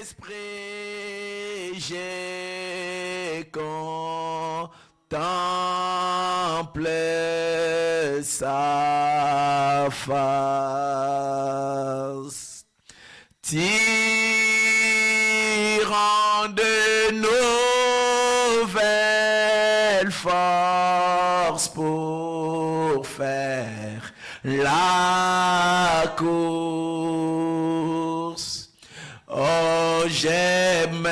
esprit, j'ai contemplé sa face, tirant de nouvelles forces pour faire la course. Oh, j'aimais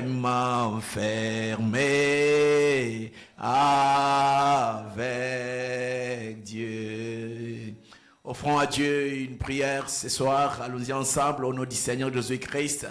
m'enfermer avec Dieu. Offrons à Dieu une prière ce soir. Allons-y ensemble au nom du Seigneur Jésus-Christ.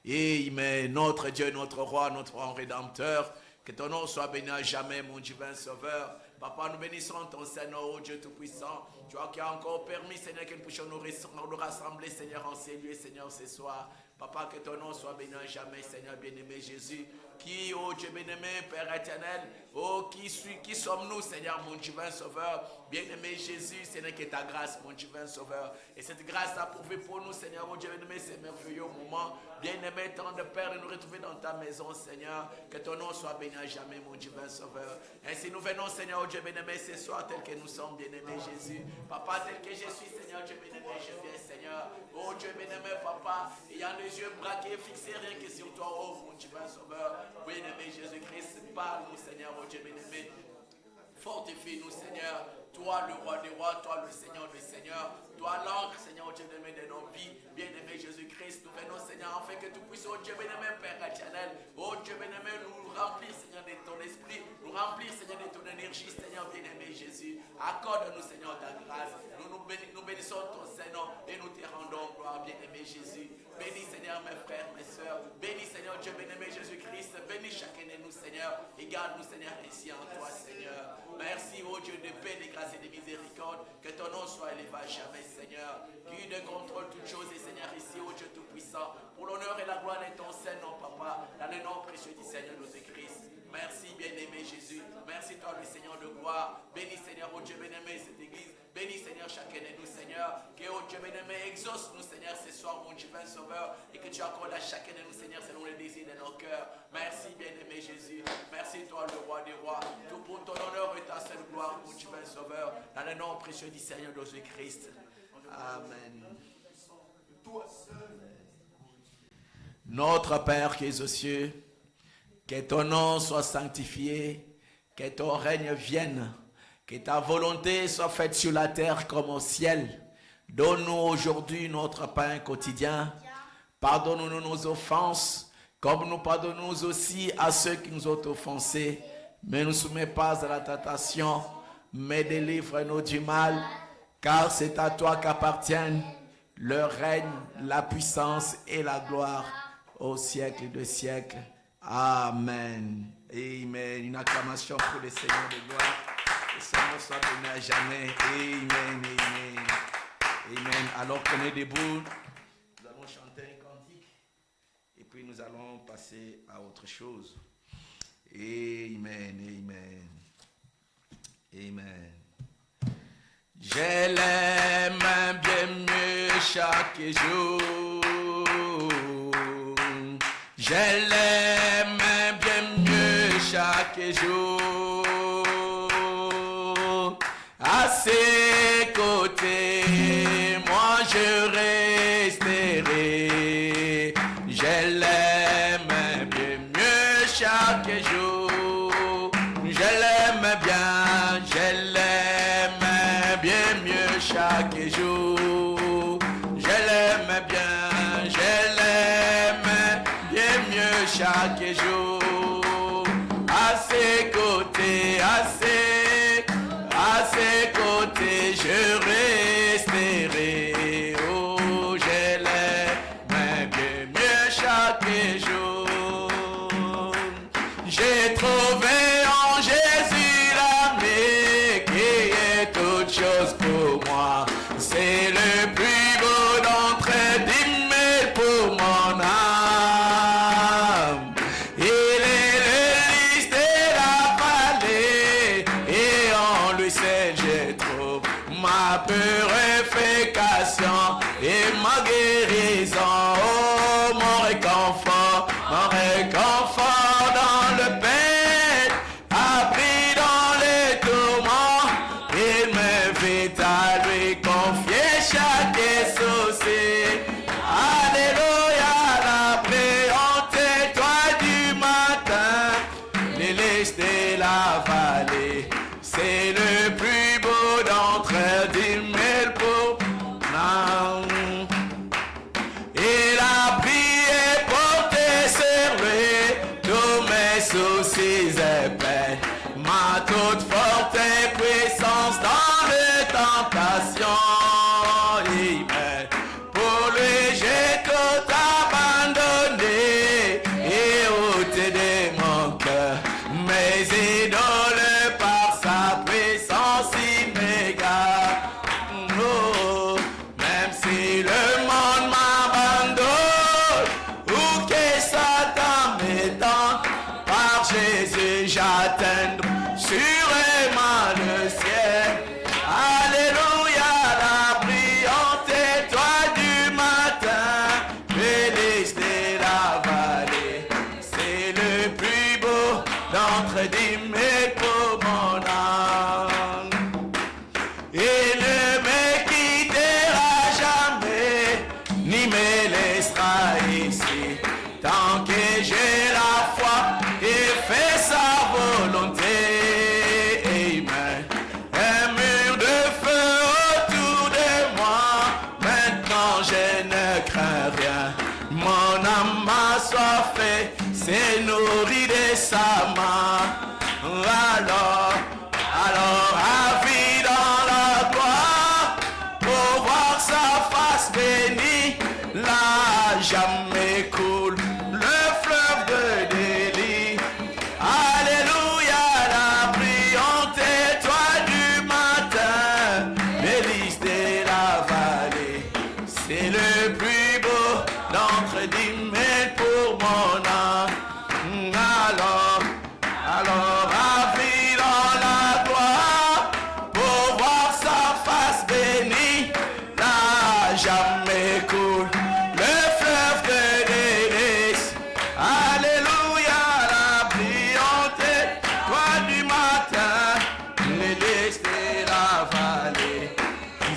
Et notre Dieu, notre roi, notre roi rédempteur, que ton nom soit béni à jamais, mon divin sauveur. Papa, nous bénissons ton Seigneur, oh Dieu Tout-Puissant. Tu as encore permis, Seigneur, que nous puissions nous rassembler, Seigneur, en ces lieux, Seigneur, ce soir. Papa, que ton nom soit béni à jamais, Seigneur bien-aimé Jésus. Qui, oh Dieu bien-aimé, Père éternel, oh, qui sommes-nous, Seigneur, mon divin sauveur. Bien-aimé Jésus, Seigneur, que ta grâce, mon divin sauveur. Et cette grâce a prouvé pour nous, Seigneur, oh Dieu bien-aimé, ces merveilleux moments. Bien-aimé, tant de Père, de nous retrouver dans ta maison, Seigneur. Que ton nom soit béni à jamais, mon divin sauveur. Ainsi nous venons, Seigneur, oh Dieu bien-aimé, ce soir, tel que nous sommes, bien-aimé Jésus. Papa, tel que je suis, Seigneur, Dieu bien-aimé, je viens, Seigneur. Oh Dieu bien-aimé, Papa, ayant les yeux braqués, fixés rien que sur toi, oh mon divin sauveur. Bien-aimé Jésus-Christ, parle-nous, Seigneur, oh Dieu bien-aimé. Fortifie-nous, Seigneur. Toi, le roi des rois, toi, le Seigneur des seigneurs. Toi, l'encre, Seigneur, oh Dieu bien-aimé de nos vies. Bien-aimé Jésus-Christ, nous venons, Seigneur, afin que tu puisses, oh Dieu bien-aimé, Père éternel. Oh Dieu bien-aimé, nous remplir, Seigneur, de ton esprit. Nous remplir, Seigneur, de ton énergie, Seigneur, bien-aimé Jésus. Accorde-nous, Seigneur, ta grâce. Nous bénissons ton Seigneur et nous te rendons gloire, bien-aimé Jésus. Bénis, Seigneur, mes frères, mes soeurs. Bénis, Seigneur, Dieu bien-aimé Jésus-Christ. Bénis chacun de nous, Seigneur. Et garde-nous, Seigneur, ainsi en toi, Seigneur. Merci, oh Dieu de paix, de grâce et de miséricorde. Que ton nom soit élevé à jamais, Seigneur. Qui ne contrôle toutes choses, et Seigneur, ici, oh Dieu Tout-Puissant. Pour l'honneur et la gloire de ton Saint-Nom, Papa. Dans le nom précieux du Seigneur Jésus-Christ. Merci, bien-aimé Jésus. Merci, toi, le Seigneur de gloire. Bénis, Seigneur, oh Dieu bien-aimé, cette église. Bénis, Seigneur, chacun de nous, Seigneur. Que, oh Dieu bien-aimé, exauce-nous, Seigneur, ce soir, mon divin sauveur. Et que tu accordes à chacun de nous, Seigneur, selon les désirs de nos cœurs. Merci, bien-aimé Jésus. Merci, toi, le roi des rois. Tout pour ton honneur et ta seule gloire, mon divin sauveur. Dans le nom précieux du Seigneur Jésus-Christ. Amen. Notre Père qui es aux cieux, que ton nom soit sanctifié, que ton règne vienne, que ta volonté soit faite sur la terre comme au ciel. Donne-nous aujourd'hui notre pain quotidien. Pardonne-nous nos offenses, comme nous pardonnons aussi à ceux qui nous ont offensés. Mais ne nous soumets pas à la tentation, mais délivre-nous du mal, car c'est à toi qu'appartiennent le règne, la puissance et la gloire au siècle des siècles. Amen. Amen. Une acclamation pour le Seigneur de gloire. Que son nom soit béni à jamais. Amen. Amen. Amen. Alors qu'on est debout, nous allons chanter un cantique et puis nous allons passer à autre chose. Amen. Amen. Amen. Je l'aime bien mieux chaque jour. Je l'aime bien mieux chaque jour. À ses côtés, moi je resterai. Je l'aime bien mieux chaque jour. Je l'aime bien mieux chaque jour. Je l'aime bien mieux chaque jour. À ses côtés, je resterai. Oh, je l'aime bien mieux chaque jour. J'ai trouvé en Jésus l'ami qui est toute chose pour moi. C'est le plus beau d'entre dix mille pour mon âme. Il est le lys de la vallée et en lui seul je trouve ma purification et ma guérison. Oh, mon chaque saucé. Alléluia, la brillante étoile du matin, l'hélice de la vallée. C'est le plus beau d'entre 10 000 pour non. Il a prié porté sur lui tous mes soucis épais, ma toute forte puissance dans les tentations. Pour lui j'ai tout abandonné et ôté de mon cœur mes idoles par sa puissance inégale. Oh, même si le monde m'abandonne ou que Satan m'étend, par Jésus j'atteindrai sûrement le ciel. Alléluia, la brillante étoile du matin, l'hélice de la vallée. C'est le plus beau d'entre 10 000 pour mon âme. Il ne me quittera jamais, ni me laissera ici, tant que j'ai la foi et fais sa volonté. Amen. Un mur de feu autour de moi, maintenant je ne crains rien. Mon âme m'a soifé, c'est nourri de sa main. Alors, à vie dans la gloire, pour voir sa face bénie, là jamais coule le fleuve de délit. Alléluia, la brillante étoile du matin, l'hélice de la vallée. C'est le plus beau d'entre 10 000 pour mon âme. Alors, à vie dans la gloire, pour voir sa face bénie, là jamais coule le fleuve de délices. Alléluia, la brillante étoile du matin, l'hélice de la vallée.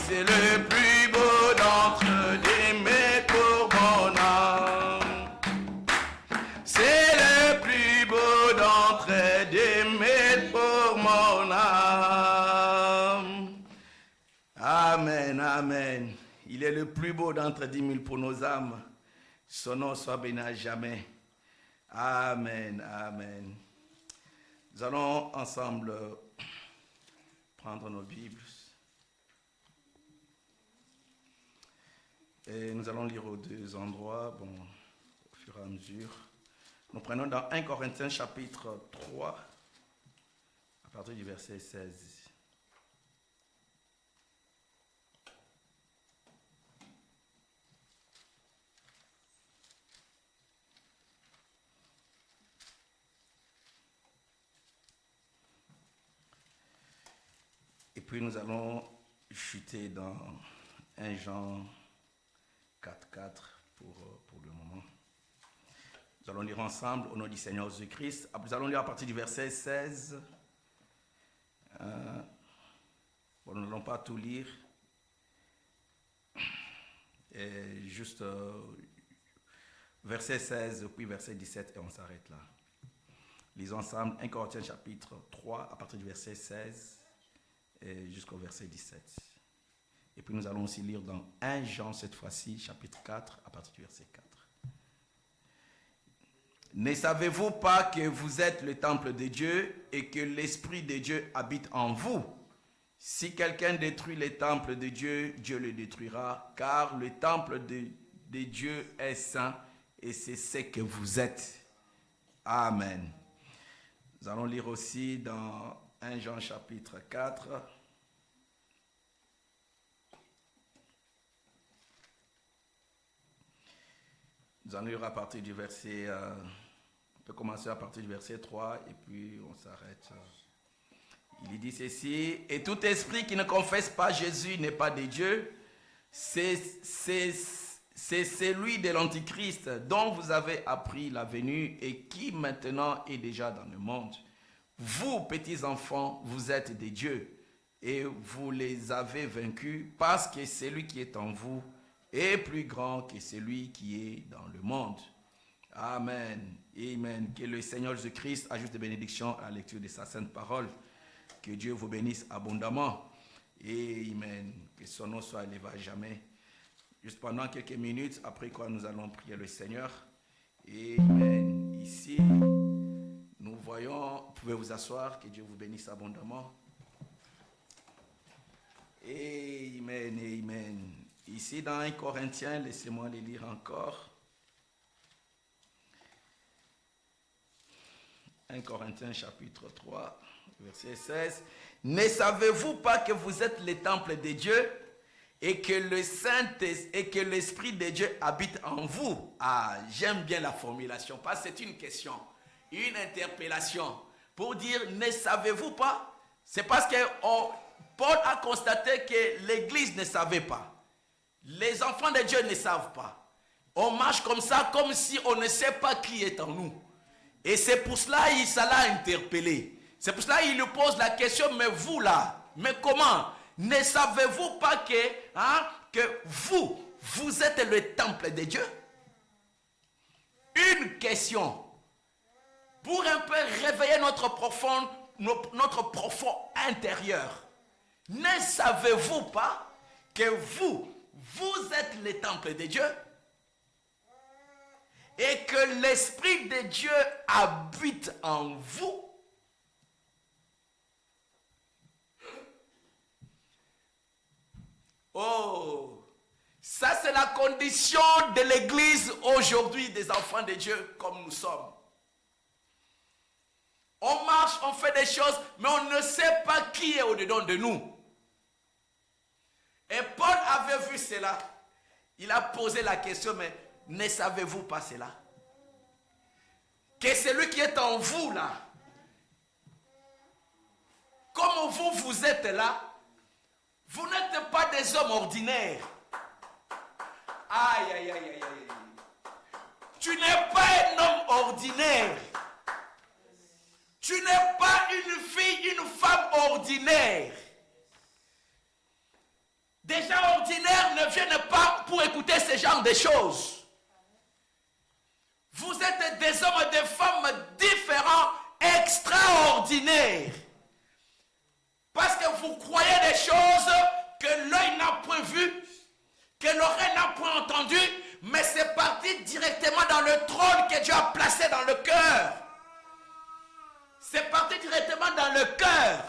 C'est le plus beau d'entre 10 000 pour mon âme. C'est le plus beau d'entre 10 000 pour mon âme. Amen, amen. Il est le plus beau d'entre 10 000 pour nos âmes. Son nom soit béni à jamais. Amen, amen. Nous allons ensemble prendre nos Bibles. Et nous allons lire aux deux endroits, au fur et à mesure. Nous prenons dans 1 Corinthiens chapitre 3, à partir du verset 16. Et puis nous allons chuter dans 1 Jean 4.4 pour le moment. Nous allons lire ensemble au nom du Seigneur Jésus-Christ. Nous allons lire à partir du verset 16. Nous n'allons pas tout lire. Et juste verset 16, puis verset 17, et on s'arrête là. Lisons ensemble 1 Corinthiens chapitre 3, à partir du verset 16 et jusqu'au verset 17. Et puis nous allons aussi lire dans 1 Jean, cette fois-ci, chapitre 4, à partir du verset 4. Ne savez-vous pas que vous êtes le temple de Dieu et que l'Esprit de Dieu habite en vous? Si quelqu'un détruit le temple de Dieu, Dieu le détruira, car le temple de Dieu est saint et c'est ce que vous êtes. Amen. Nous allons lire aussi dans 1 Jean chapitre 4. Nous allons lire à partir du verset... on peut commencer à partir du verset 3 et puis on s'arrête. Il dit ceci: et tout esprit qui ne confesse pas Jésus n'est pas de Dieu. C'est celui de l'Antichrist dont vous avez appris la venue et qui maintenant est déjà dans le monde. Vous, petits enfants, vous êtes des dieux et vous les avez vaincus parce que celui qui est en vous est plus grand que celui qui est dans le monde. Amen. Amen. Que le Seigneur Jésus-Christ ajoute des bénédictions à la lecture de sa sainte parole. Que Dieu vous bénisse abondamment. Amen. Que son nom soit élevé à jamais. Juste pendant quelques minutes, après quoi nous allons prier le Seigneur. Amen. Ici, nous voyons, vous pouvez vous asseoir, que Dieu vous bénisse abondamment. Amen, amen. Ici dans 1 Corinthiens, laissez-moi les lire encore. 1 Corinthiens chapitre 3, verset 16. Ne savez-vous pas que vous êtes le temple de Dieu et que l'Esprit de Dieu habite en vous? Ah, j'aime bien la formulation, parce que c'est une question, une interpellation. Pour dire, ne savez-vous pas? C'est parce que Paul a constaté que l'Église ne savait pas. Les enfants de Dieu ne savent pas. On marche comme ça, comme si on ne sait pas qui est en nous. Et c'est pour cela qu'il l'a interpellé. C'est pour cela qu'il lui pose la question, mais vous là, mais comment? Ne savez-vous pas que vous êtes le temple de Dieu? Une question pour un peu réveiller notre profond intérieur. Ne savez-vous pas que vous êtes le temple de Dieu et que l'Esprit de Dieu habite en vous? Oh, ça c'est la condition de l'Église aujourd'hui, des enfants de Dieu comme nous sommes. On marche, on fait des choses, mais on ne sait pas qui est au-dedans de nous. Et Paul avait vu cela. Il a posé la question, mais ne savez-vous pas cela? Que celui qui est en vous là, comme vous êtes là, vous n'êtes pas des hommes ordinaires. Aïe, aïe, aïe, aïe, aïe. Tu n'es pas un homme ordinaire. Tu n'es pas une fille, une femme ordinaire. Des gens ordinaires ne viennent pas pour écouter ce genre de choses. Vous êtes des hommes et des femmes différents, extraordinaires. Parce que vous croyez des choses que l'œil n'a point vues, que l'oreille n'a point entendu, mais c'est parti directement dans le trône que Dieu a placé dans le cœur. C'est parti directement dans le cœur.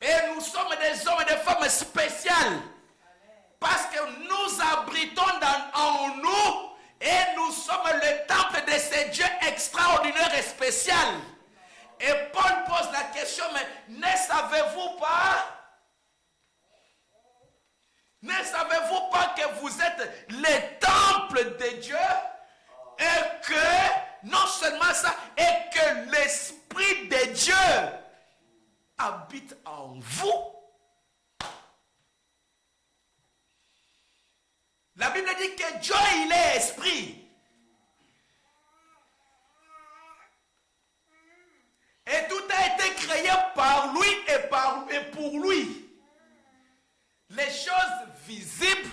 Et nous sommes des hommes et des femmes spéciales. Parce que nous abritons en nous et nous sommes le temple de ce Dieu extraordinaire et spécial. Et Paul pose la question, mais ne savez-vous pas? Ne savez-vous pas que vous êtes le temple de Dieu? Et que, non seulement ça, et que l'Esprit de Dieu habite en vous. La Bible dit que Dieu, il est esprit. Et tout a été créé par lui et pour lui. Les choses visibles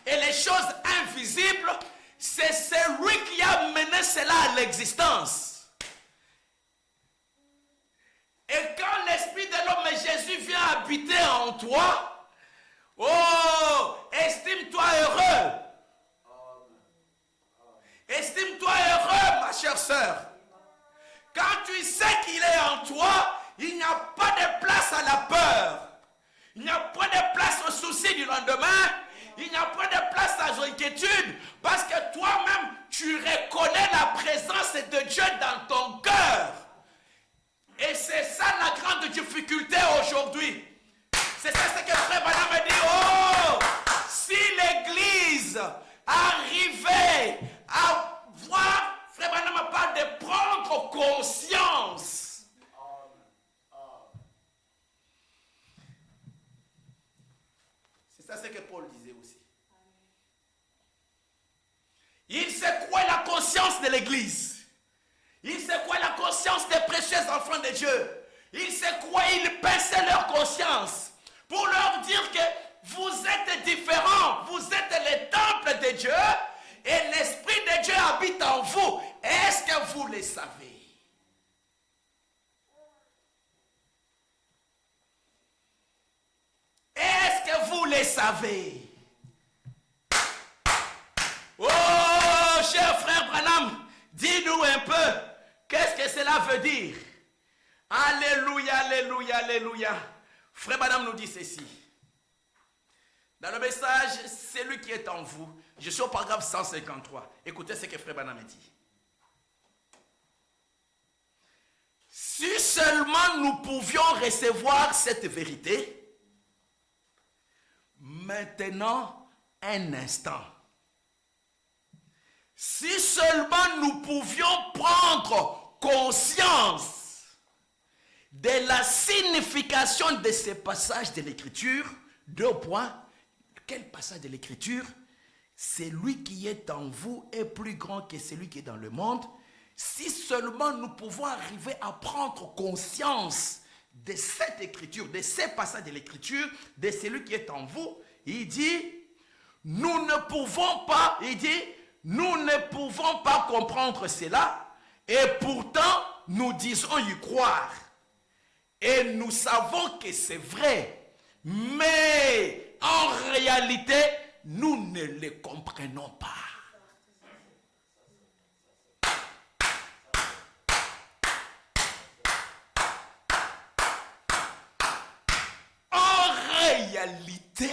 et les choses invisibles, c'est celui qui a mené cela à l'existence. Et quand l'Esprit de l'homme Jésus vient habiter en toi, oh, estime-toi heureux. Estime-toi heureux, ma chère sœur. Quand tu sais qu'il est en toi, il n'y a pas de place à la peur. Il n'y a pas de place au souci du lendemain. Il n'y a pas de place à l'inquiétude. Parce que toi-même, tu reconnais la présence de Dieu dans ton cœur. Et c'est ça la grande difficulté aujourd'hui. C'est ça ce que Frère Branham me dit. Oh, si l'Église arrivait à voir, Frère Branham parle de prendre conscience. C'est ça ce que Paul disait aussi. Il sait quoi la conscience de l'Église. Il sait quoi la conscience des précieux enfants de Dieu. Il sait quoi ils pinçaient leur conscience. le savez. Oh, cher frère Branham, dis-nous un peu, qu'est-ce que cela veut dire? Alléluia, alléluia, alléluia. Frère Branham nous dit ceci. Dans le message, c'est lui qui est en vous. Je suis au paragraphe 153. Écoutez ce que frère Branham dit. Si seulement nous pouvions recevoir cette vérité, maintenant, un instant. Si seulement nous pouvions prendre conscience de la signification de ces passages de l'Écriture, 2 points. Quel passage de l'Écriture? Celui qui est en vous est plus grand que celui qui est dans le monde. Si seulement nous pouvons arriver à prendre conscience de cette Écriture, de ces passages de l'Écriture, de celui qui est en vous, il dit, nous ne pouvons pas, nous ne pouvons pas comprendre cela, et pourtant, nous disons y croire. Et nous savons que c'est vrai, mais en réalité, nous ne le comprenons pas. En réalité,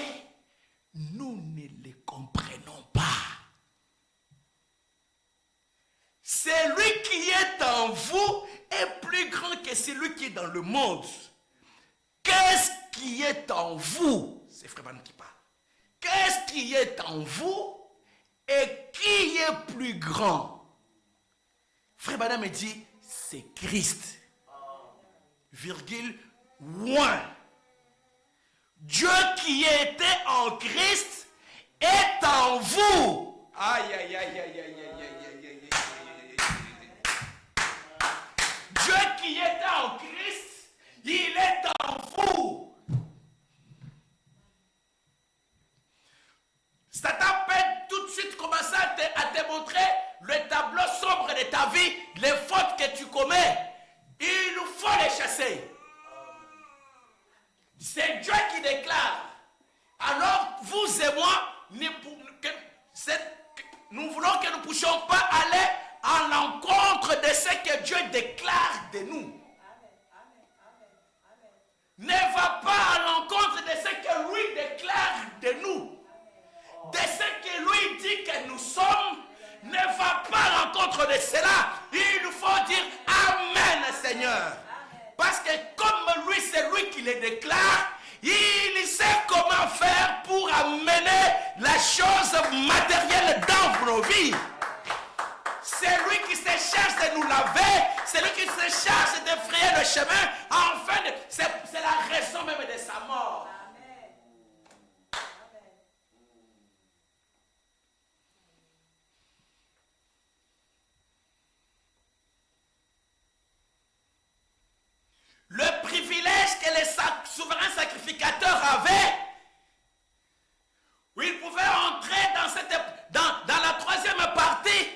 nous ne le comprenons pas. Celui qui est en vous est plus grand que celui qui est dans le monde. Qu'est-ce qui est en vous? C'est Frère Branham qui parle. Qu'est-ce qui est en vous et qui est plus grand? Frère Branham me dit, c'est Christ. Virgule, loin. Dieu qui était en Christ est en vous. Aïe, aïe, aïe, aïe, aïe, aïe, aïe, aïe, aïe. Dieu qui était en Christ, il est en vous. Satan peut tout de suite commencer à te montrer le tableau sombre de ta vie, les fautes que tu commets. Il nous faut les chasser. C'est Dieu qui déclare. Alors, vous et moi, nous voulons que nous ne puissions pas aller à l'encontre de ce que Dieu déclare de nous. Ne va pas à l'encontre de ce que lui déclare de nous. De ce que lui dit que nous sommes, ne va pas à l'encontre de cela. Il nous faut dire Amen, Seigneur. Parce que comme lui, c'est lui qui le déclare, il sait comment faire pour amener la chose matérielle dans nos vies. C'est lui qui se charge de nous laver, c'est lui qui se charge de frayer le chemin. Enfin, c'est la raison même de sa mort. Le privilège que les souverains sacrificateurs avaient, où ils pouvaient entrer dans la troisième partie,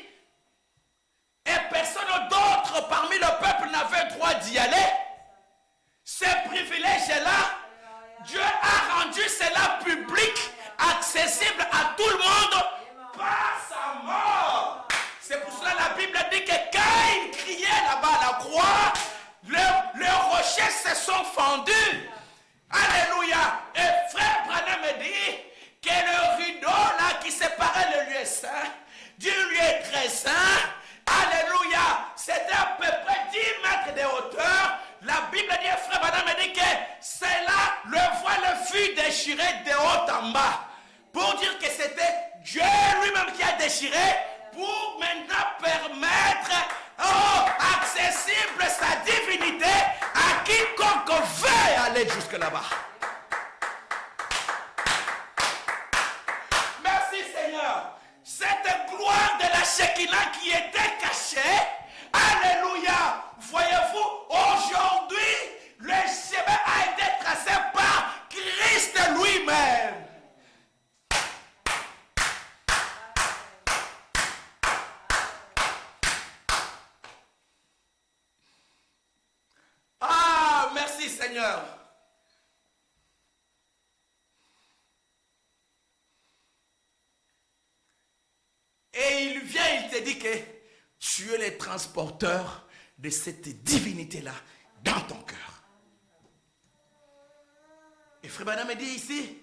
et personne d'autre parmi le peuple n'avait droit d'y aller. Ce privilège-là, Dieu a rendu cela public, accessible à tout le monde par sa mort. C'est pour cela que la Bible dit que quand il criait là-bas à la croix, les rochers se sont fendus. Alléluia. Et frère Branham me dit que le rideau là qui séparait le lieu saint du lieu très saint, alléluia, c'était à peu près 10 mètres de hauteur. La Bible dit, frère Branham me dit que c'est là le voile fut déchiré de haut en bas. Pour dire que c'était Dieu lui-même qui a déchiré pour maintenant permettre accessible sa divinité à quiconque veut aller jusque là-bas. Merci Seigneur. Cette gloire de la Shekinah qui était cachée, alléluia. Voyez-vous, aujourd'hui, le chemin a été tracé par Christ lui-même. Ah, merci Seigneur. Et il vient, il te dit que tu es le transporteur de cette divinité-là dans ton cœur. Et Frère Branham me dit ici,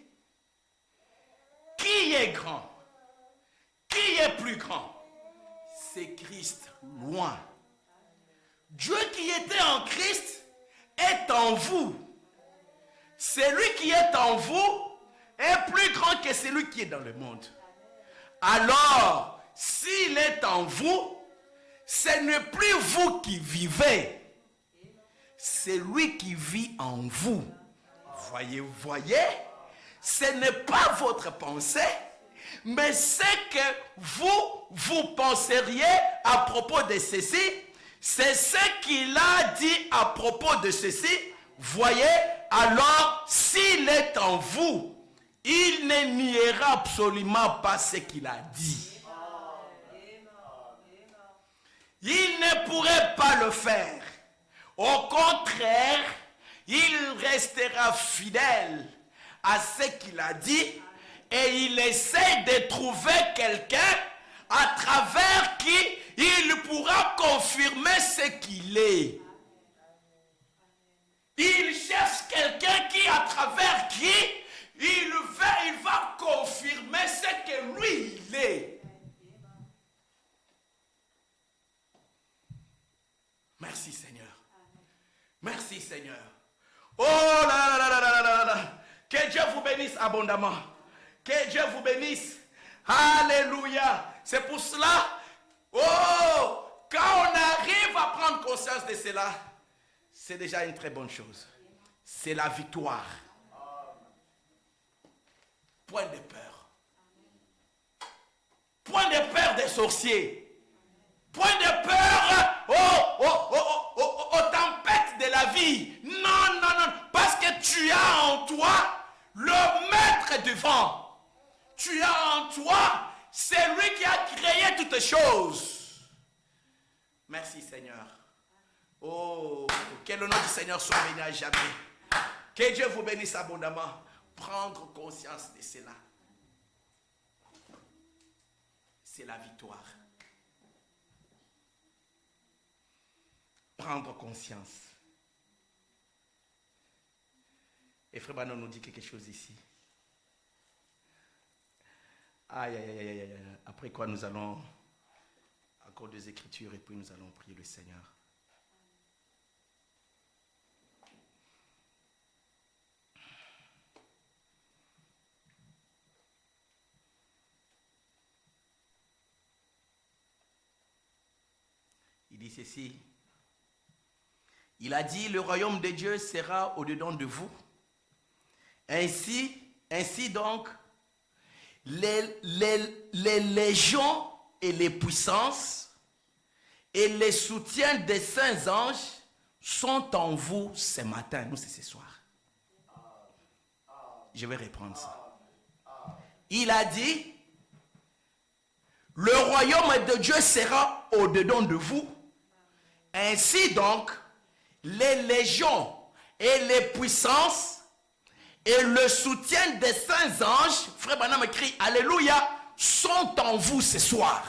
qui est grand? Qui est plus grand? C'est Christ, loin. Dieu qui était en Christ est en vous. Celui qui est en vous est plus grand que celui qui est dans le monde. Alors, s'il est en vous, ce n'est plus vous qui vivez, c'est lui qui vit en vous. Voyez, ce n'est pas votre pensée, mais ce que vous penseriez à propos de ceci, c'est ce qu'il a dit à propos de ceci. Voyez, alors s'il est en vous, il ne niera absolument pas ce qu'il a dit. Il ne pourrait pas le faire. Au contraire, il restera fidèle à ce qu'il a dit et il essaie de trouver quelqu'un à travers qui il pourra confirmer ce qu'il est. Il cherche quelqu'un qui, à travers qui il va confirmer ce que lui il est. Merci Seigneur. Merci Seigneur. Oh là là là là là là. Que Dieu vous bénisse abondamment. Que Dieu vous bénisse. Alléluia. C'est pour cela, quand on arrive à prendre conscience de cela, c'est déjà une très bonne chose. C'est la victoire. Point de peur. Point de peur des sorciers. Point de peur aux tempêtes de la vie. Non, non, non. Parce que tu as en toi le maître du vent. Tu as en toi celui qui a créé toutes choses. Merci Seigneur. Oh, que le nom du Seigneur soit béni à jamais. Que Dieu vous bénisse abondamment. Prendre conscience de cela. C'est la victoire. Prendre conscience. Et Frère Branham nous dit quelque chose ici. Aïe, aïe, aïe, aïe. Après quoi nous allons encore des écritures et puis nous allons prier le Seigneur. Il dit ceci. Il a dit, le royaume de Dieu sera au-dedans de vous. Ainsi donc, les légions et les puissances et les soutiens des saints anges sont en vous ce matin. Nous, c'est ce soir. Je vais reprendre ça. Il a dit, le royaume de Dieu sera au-dedans de vous. Ainsi donc, les légions et les puissances et le soutien des saints anges, Frère Branham écrit, Alléluia, sont en vous ce soir.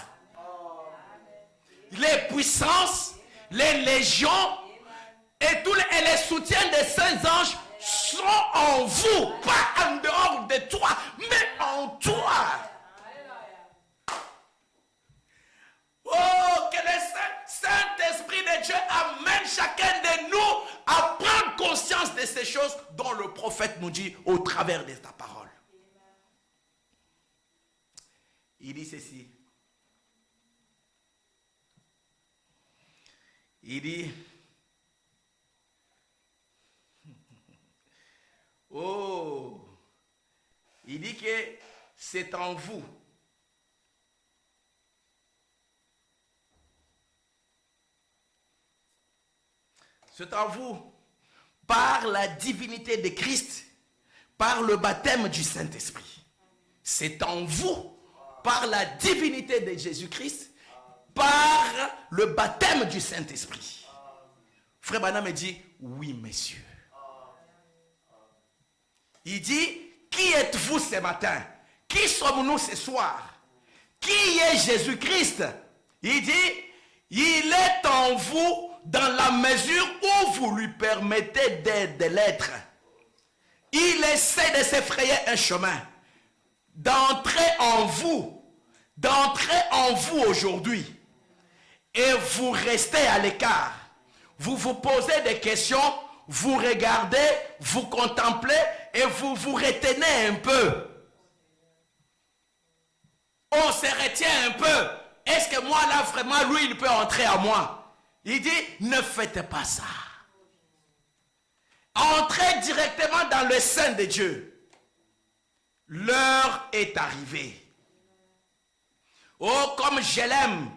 Les puissances, les légions et les soutiens des saints anges sont en vous, pas en dehors de toi, mais en toi. Oh, que le Saint-Esprit de Dieu amène chacun de nous à prendre conscience de ces choses dont le prophète nous dit au travers de ta parole. Il dit ceci. Il dit, oh, il dit que c'est en vous. C'est en vous, par la divinité de Christ, par le baptême du Saint-Esprit. C'est en vous, par la divinité de Jésus-Christ, par le baptême du Saint-Esprit. Frère Branham me dit, oui, messieurs. Il dit, qui êtes-vous ce matin? Qui sommes-nous ce soir? Qui est Jésus-Christ? Il dit, il est en vous dans la mesure où vous lui permettez de l'être. Il essaie de s'effrayer un chemin, d'entrer en vous aujourd'hui. Et vous restez à l'écart. Vous vous posez des questions, vous regardez, vous contemplez et vous vous retenez un peu. On se retient un peu. Est-ce que moi là vraiment lui il peut entrer à moi? Il dit ne faites pas ça. Entrez directement dans le sein de Dieu. L'heure est arrivée. Oh, comme je l'aime.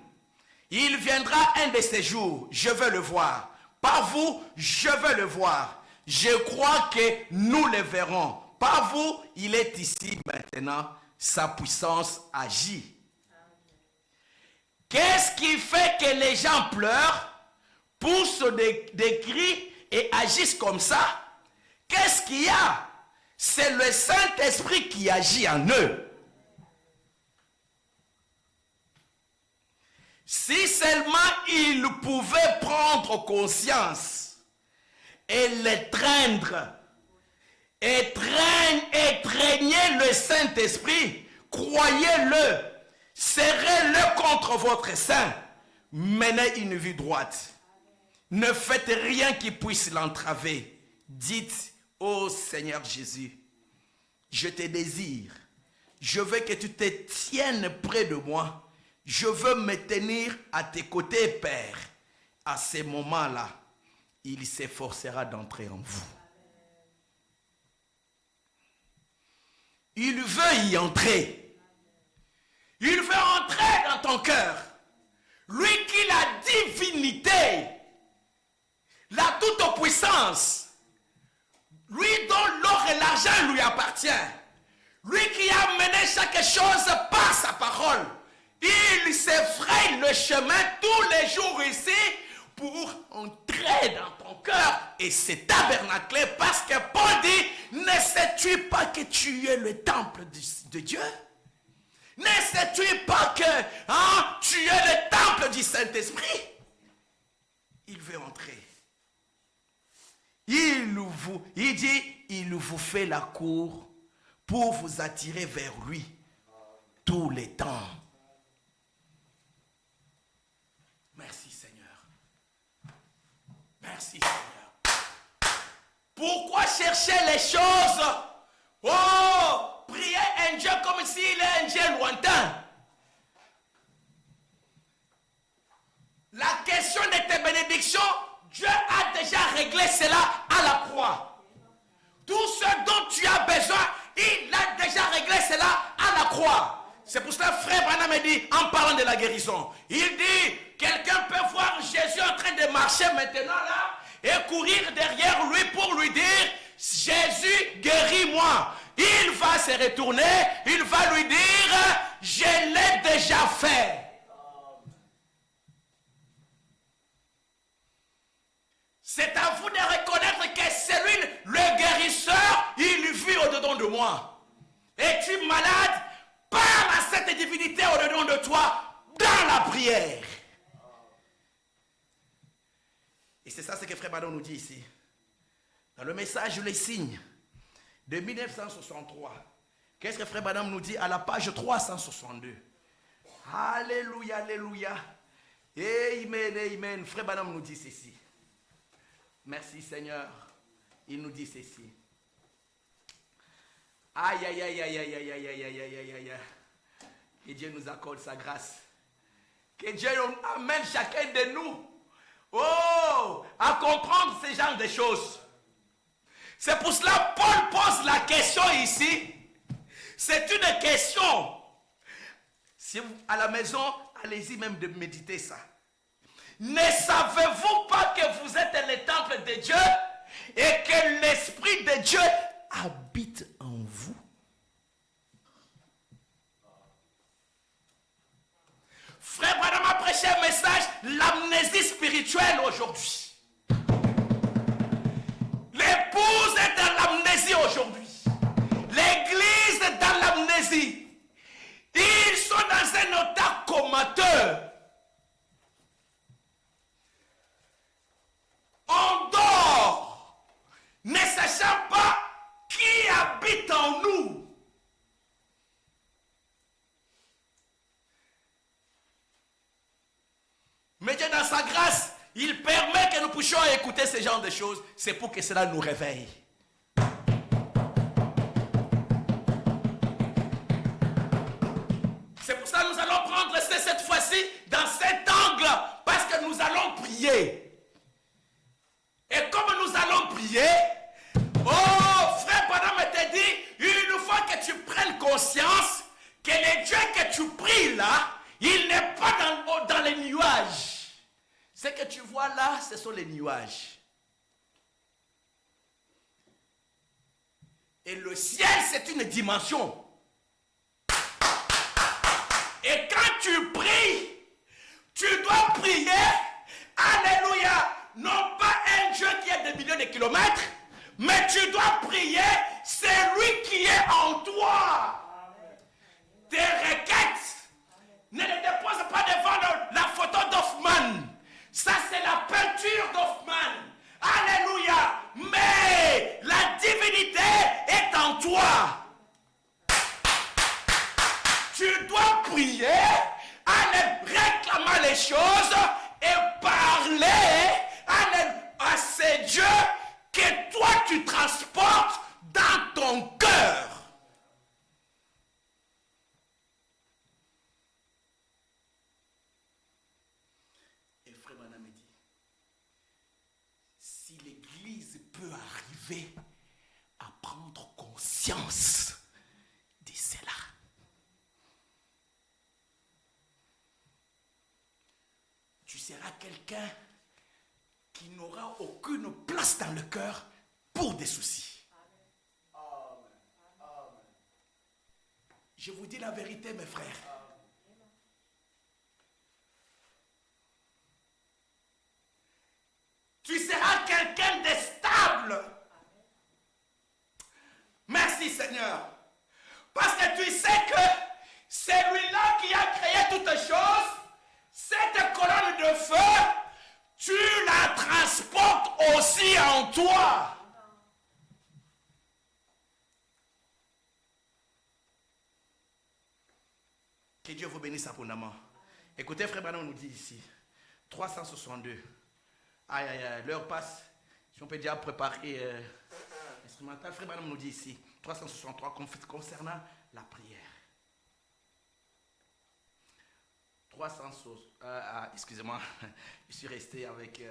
Il viendra un de ces jours. Je veux le voir. Pas vous, je veux le voir. Je crois que nous le verrons. Pas vous, il est ici maintenant. Sa puissance agit. Qu'est-ce qui fait que les gens pleurent, poussent des cris et agissent comme ça? Qu'est-ce qu'il y a? C'est le Saint-Esprit qui agit en eux. Si seulement ils pouvaient prendre conscience et l'étreindre, étreignez le Saint-Esprit, croyez-le, serrez-le contre votre sein, menez une vie droite. Ne faites rien qui puisse l'entraver. Dites, ô Seigneur Jésus, je te désire. Je veux que tu te tiennes près de moi. Je veux me tenir à tes côtés, Père. À ce moment-là, il s'efforcera d'entrer en vous. Il veut y entrer. Il veut entrer dans ton cœur. Lui qui la divinité, la toute-puissance, lui dont l'or et l'argent lui appartient, lui qui a mené chaque chose par sa parole, il s'effraie le chemin tous les jours ici pour entrer dans ton cœur et se tabernacler, parce que Paul dit, ne sais-tu pas que tu es le temple de Dieu? Ne sais-tu pas que tu es le temple du Saint-Esprit? Il veut entrer. Il dit, il vous fait la cour pour vous attirer vers lui tous les temps. Merci Seigneur. Merci Seigneur. Pourquoi chercher les choses? Oh, prier un Dieu comme s'il est un Dieu lointain. La question de tes bénédictions, Dieu a déjà réglé cela à la croix. Tout ce dont tu as besoin, il a déjà réglé cela à la croix. C'est pour cela que frère Branham me dit, en parlant de la guérison, il dit, quelqu'un peut voir Jésus en train de marcher maintenant là, et courir derrière lui pour lui dire, Jésus, guéris-moi. Il va se retourner, il va lui dire, je l'ai déjà fait. C'est à vous de reconnaître que c'est lui, le guérisseur, il vit au-dedans de moi. Es-tu malade? Parle à cette divinité au-dedans de toi dans la prière. Et c'est ça ce que Frère Badon nous dit ici. Dans le message Les Signes de 1963. Qu'est-ce que Frère Badam nous dit à la page 362? Alléluia, alléluia. Amen, amen. Frère Badam nous dit ceci. Merci Seigneur. Il nous dit ceci. Aïe, aïe, aïe, aïe, aïe, aïe, aïe, aïe, aïe, aïe, aïe, aïe. Que Dieu nous accorde sa grâce. Que Dieu amène chacun de nous à comprendre ce genre de choses. C'est pour cela que Paul pose la question ici. C'est une question. Si vous, à la maison, allez-y même de méditer ça. Ne savez-vous pas que vous êtes le temple de Dieu et que l'Esprit de Dieu habite en vous? Frère Branham a prêché un message, l'amnésie spirituelle aujourd'hui. L'épouse est dans l'amnésie aujourd'hui. L'église est dans l'amnésie. Ils sont dans un ce genre de choses, c'est pour que cela nous réveille. C'est pour ça que nous allons prendre cette fois-ci dans cet angle, parce que nous allons prier. Et comme nous allons prier, oh frère Branham te dit, une fois que tu prennes conscience que le Dieu que tu pries là, il n'est pas dans les nuages. Ce que tu vois là, ce sont les nuages. Et le ciel, c'est une dimension. Et quand tu pries, tu dois prier, alléluia, non pas un Dieu qui est des millions de kilomètres, mais tu dois prier, c'est lui qui est en toi. Tes requêtes, ne les dépose pas devant la photo d'Hoffmann. Ça, c'est la peinture d'Hoffmann. Alléluia. Mais la divinité est en toi. Tu dois prier, aller réclamer les choses et parler à ces dieux que toi tu transportes dans ton cœur. Et frère Branham me dit, si l'Église peut arriver à prendre conscience de cela, tu seras quelqu'un qui n'aura aucune place dans le cœur pour des soucis. Amen. Amen. Je vous dis la vérité, mes frères. Tu seras quelqu'un de stable. Merci Seigneur. Parce que tu sais que c'est lui-là qui a créé toutes choses. Cette colonne de feu, tu la transportes aussi en toi. Que Dieu vous bénisse abondamment. Écoutez, frère Branham nous dit ici, 362. Aïe, aïe, aïe, l'heure passe. Si on peut déjà préparer l'instrumental, frère Branham nous dit ici, 363, concernant la prière. Excusez-moi, je suis resté avec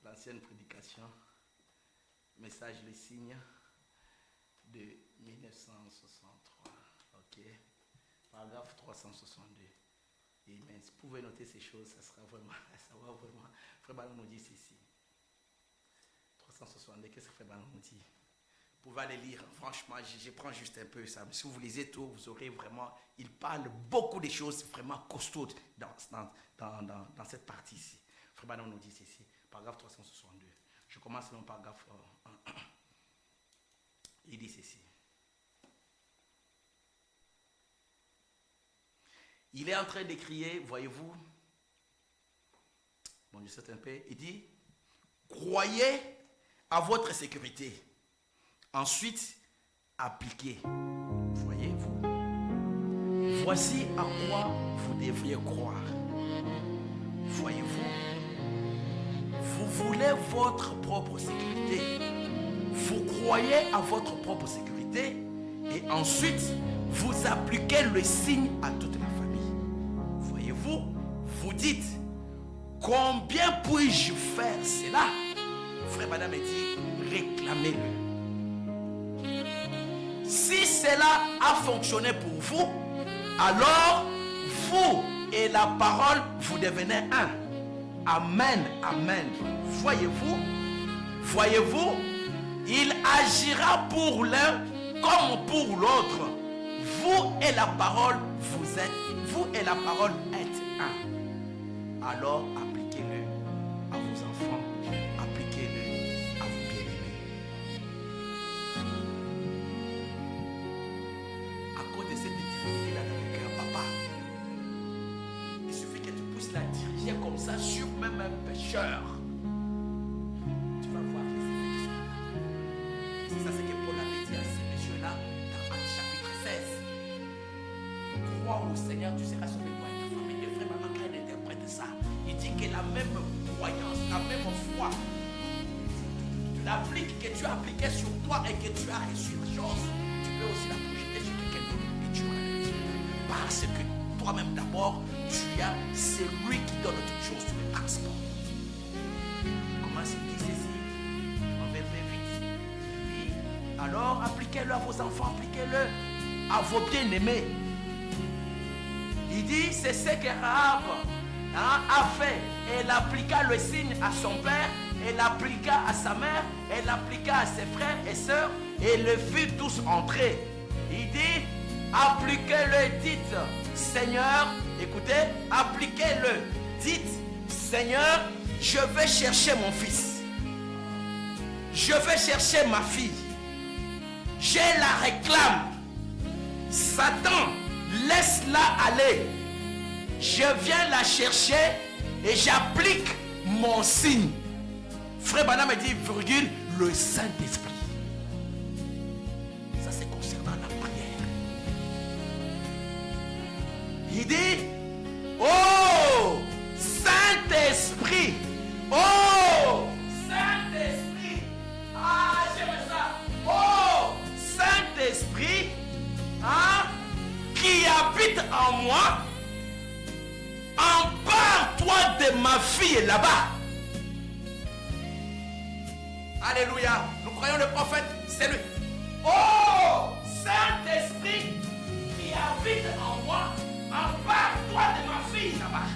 l'ancienne prédication, message les signes de 1963, ok, paragraphe 362. Et mais si vous pouvez noter ces choses, ça va vraiment, Frère Branham nous dit ceci. 362, qu'est-ce que Frère Branham nous dit? Vous pouvez aller lire, franchement, je prends juste un peu ça. Mais si vous lisez tout, vous aurez vraiment, il parle beaucoup de choses vraiment costaudes dans cette partie ici. Frère Branham nous dit ceci, paragraphe 362. Je commence dans le paragraphe 1. Il dit ceci. Il est en train de crier, voyez-vous, bon, je sais un peu, il dit, croyez à votre sécurité. Ensuite, appliquez. Voyez-vous. Voici à quoi vous devriez croire. Voyez-vous. Vous voulez votre propre sécurité. Vous croyez à votre propre sécurité. Et ensuite, vous appliquez le signe à toute la famille. Voyez-vous. Vous dites, combien puis-je faire cela? Frère Madame dit, réclamez-le. Si cela a fonctionné pour vous, alors vous et la parole, vous devenez un. Amen, amen. Voyez-vous, il agira pour l'un comme pour l'autre. Vous et la parole, vous et la parole êtes un. Alors appliquez-le à vos enfants, appliquez-le à vos bien-aimés. De cette divinité-là dans le cœur, papa, il suffit que tu puisses la diriger comme ça sur même un pécheur. Tu vas voir les effets qui sont. C'est ça ce que Paul avait dit à ces messieurs-là dans Actes chapitre 16. Crois au Seigneur, tu seras sauvé, toi et ta famille. Le frère Maman interprète ça. Il dit que la même croyance, la même foi, tu l'appliques, que tu as appliqué sur toi et que tu as reçu la chose, tu peux aussi la projeter sur quelqu'un d'autre et tu auras le résultat. Parce que toi-même d'abord, tu as celui qui donne toutes choses, tu le transportes. Comment se dit ceci en verset 8? Et alors appliquez-le à vos enfants, appliquez-le à vos bien-aimés. Il dit, c'est ce que Rahab a fait. Elle appliqua le signe à son père, elle appliqua à sa mère, elle appliqua à ses frères et sœurs, et le fit tous entrer. Il dit, appliquez-le, dites, Seigneur, écoutez, appliquez-le, dites, Seigneur, je vais chercher mon fils, je vais chercher ma fille, je la réclame. Satan, laisse-la aller. Je viens la chercher et j'applique mon signe. Frère Branham me dit, virgule, le Saint-Esprit. Ça c'est concernant la prière. Il dit, oh, Saint-Esprit. Oh, Saint-Esprit. Ah, j'aime ça. Oh, Saint-Esprit. Hein, qui habite en moi, empare-toi de ma fille là-bas. Alléluia. Nous croyons le prophète, c'est lui. Oh, Saint-Esprit qui habite en moi, empare-toi de ma fille là-bas.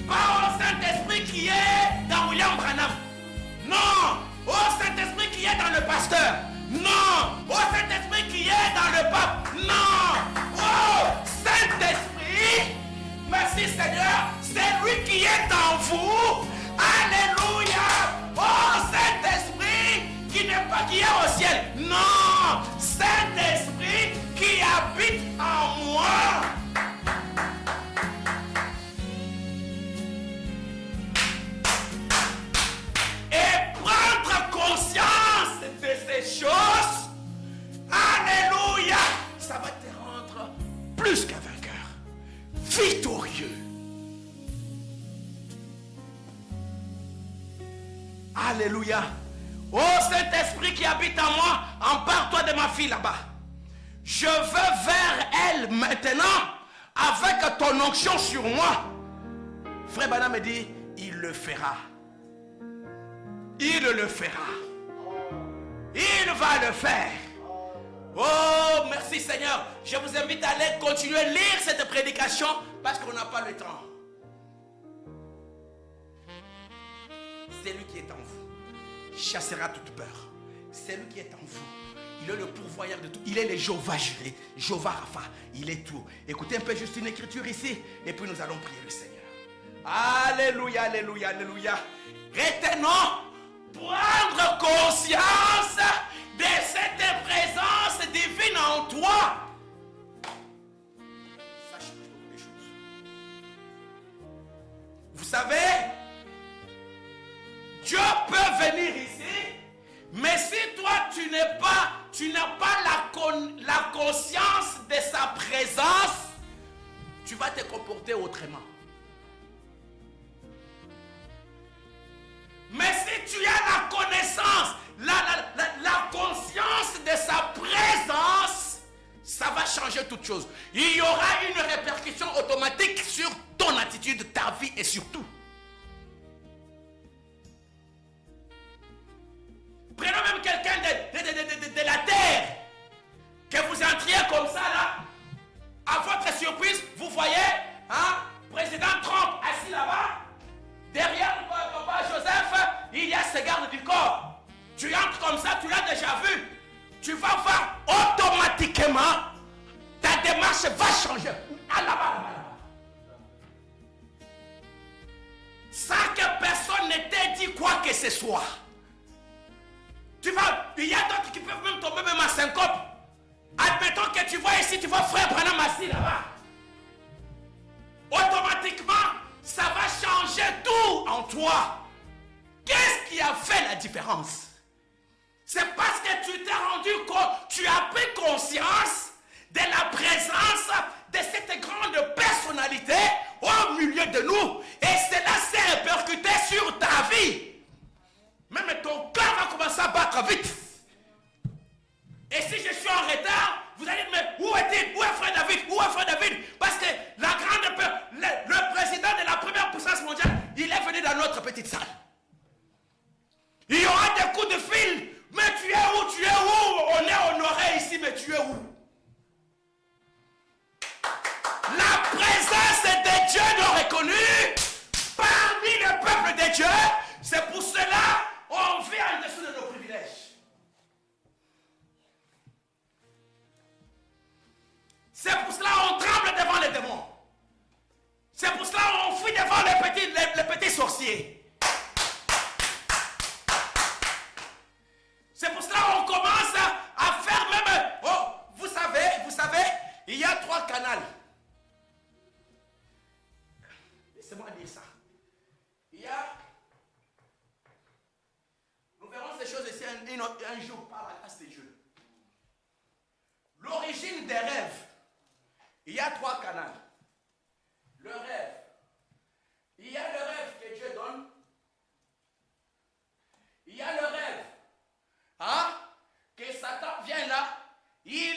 Pas au Saint-Esprit qui est dans William Branham. Non. Au Saint-Esprit qui est dans le pasteur. Non, au Saint-Esprit qui est dans le pape. Non, oh Saint-Esprit, merci Seigneur, c'est lui qui est en vous. Alléluia. Oh Saint-Esprit qui n'est pas qui est au ciel. Non, Saint-Esprit qui habite en moi. Et prendre conscience de ces choses, alléluia, ça va te rendre plus qu'un vainqueur, victorieux. Alléluia. Oh Saint-Esprit qui habite en moi, empare-toi de ma fille là-bas. Je veux vers elle maintenant avec ton onction sur moi. Frère Branham me dit, il le fera. Il le fera. Il va le faire. Oh, merci Seigneur. Je vous invite à aller continuer à lire cette prédication parce qu'on n'a pas le temps. C'est lui qui est en vous. Chassera toute peur. C'est lui qui est en vous. Il est le pourvoyeur de tout. Il est le Jéhovah Jireh, Jéhovah Rapha. Il est tout. Écoutez un peu juste une écriture ici et puis nous allons prier le Seigneur. Alléluia, alléluia, alléluia. Retenons. Prendre conscience de cette présence divine en toi. Ça change beaucoup de choses. Vous savez, Dieu peut venir ici, mais si toi tu n'as pas la conscience de sa présence, tu vas te comporter autrement. Mais si tu as la connaissance, la conscience de sa présence, ça va changer toute chose. Il y aura une répercussion automatique sur ton attitude, ta vie et sur tout. Prenons même quelqu'un de la terre, que vous entriez comme ça là, à votre surprise, vous voyez, président Trump assis là-bas. Derrière papa Joseph, il y a ce garde du corps. Tu entres comme ça, tu l'as déjà vu. Tu vas voir automatiquement, ta démarche va changer. Ah, là-bas. Sans que personne ne t'ait dit quoi que ce soit. Il y a d'autres qui peuvent même tomber même à syncope. Admettons que tu vois ici, tu vois frère Branham assis là-bas. Automatiquement, ça va changer tout en toi. Qu'est-ce qui a fait la différence? C'est parce que tu t'es rendu compte, tu as pris conscience de la présence de cette grande personnalité au milieu de nous. Et cela s'est répercuté sur ta vie. Même ton cœur va commencer à battre vite. Et si je suis en retard, vous allez me dire, mais où est-il? Où est frère David? Où est frère David? Parce que la grande peur, le président de la première puissance mondiale, il est venu dans notre petite salle. Il y aura des coups de fil. Mais tu es où? Tu es où? On est honoré ici, mais tu es où? La présence de Dieu nous reconnue parmi le peuple de Dieu. C'est pour cela qu'on vit en dessous de nos privilèges. C'est pour cela qu'on tremble devant les démons. C'est pour cela qu'on fuit devant les petits sorciers. C'est pour cela qu'on commence à faire même... Oh, vous savez, il y a 3 canaux. Laissez-moi dire ça. Il y a... Nous verrons ces choses ici un jour par la grâce de Dieu. L'origine des rêves. Il y a 3 canaux. Le rêve. Il y a le rêve que Dieu donne. Il y a le rêve. Hein? Que Satan vient là. Il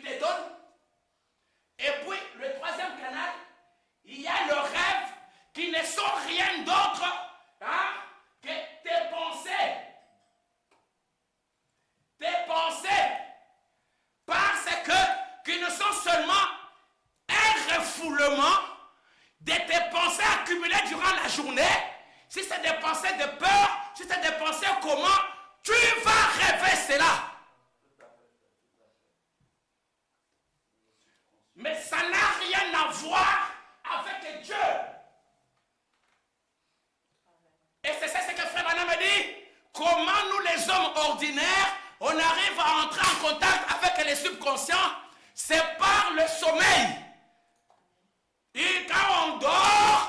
te donne. Et puis, le 3e canal, il y a le rêve qui ne sont rien d'autre que tes pensées. Tes pensées. Parce que qui ne sont seulement un refoulement de tes pensées accumulées durant la journée. Si c'est des pensées de peur, si c'est des pensées comment, tu vas rêver cela. Mais ça n'a rien à voir avec Dieu. Et c'est ça ce que Frère Branham me dit. Comment nous les hommes ordinaires, on arrive à entrer en contact avec les subconscients? C'est par le sommeil. Et quand on dort,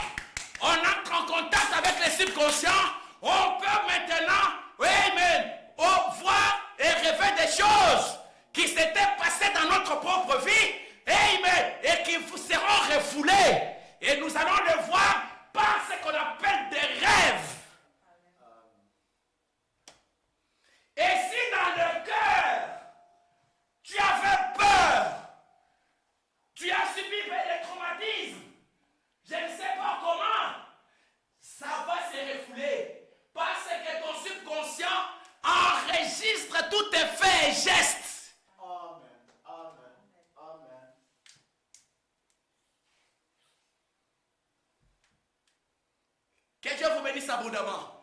on entre en contact avec les subconscients. On peut maintenant, voir et rêver des choses qui s'étaient passées dans notre propre vie. Et qui vous seront refoulés. Et nous allons le voir par ce qu'on appelle des rêves. Et si dans le cœur, tu avais peur, tu as subi des traumatismes, je ne sais pas comment, ça va se refouler. Parce que ton subconscient enregistre tous tes faits et gestes. Que Dieu vous bénisse abondamment.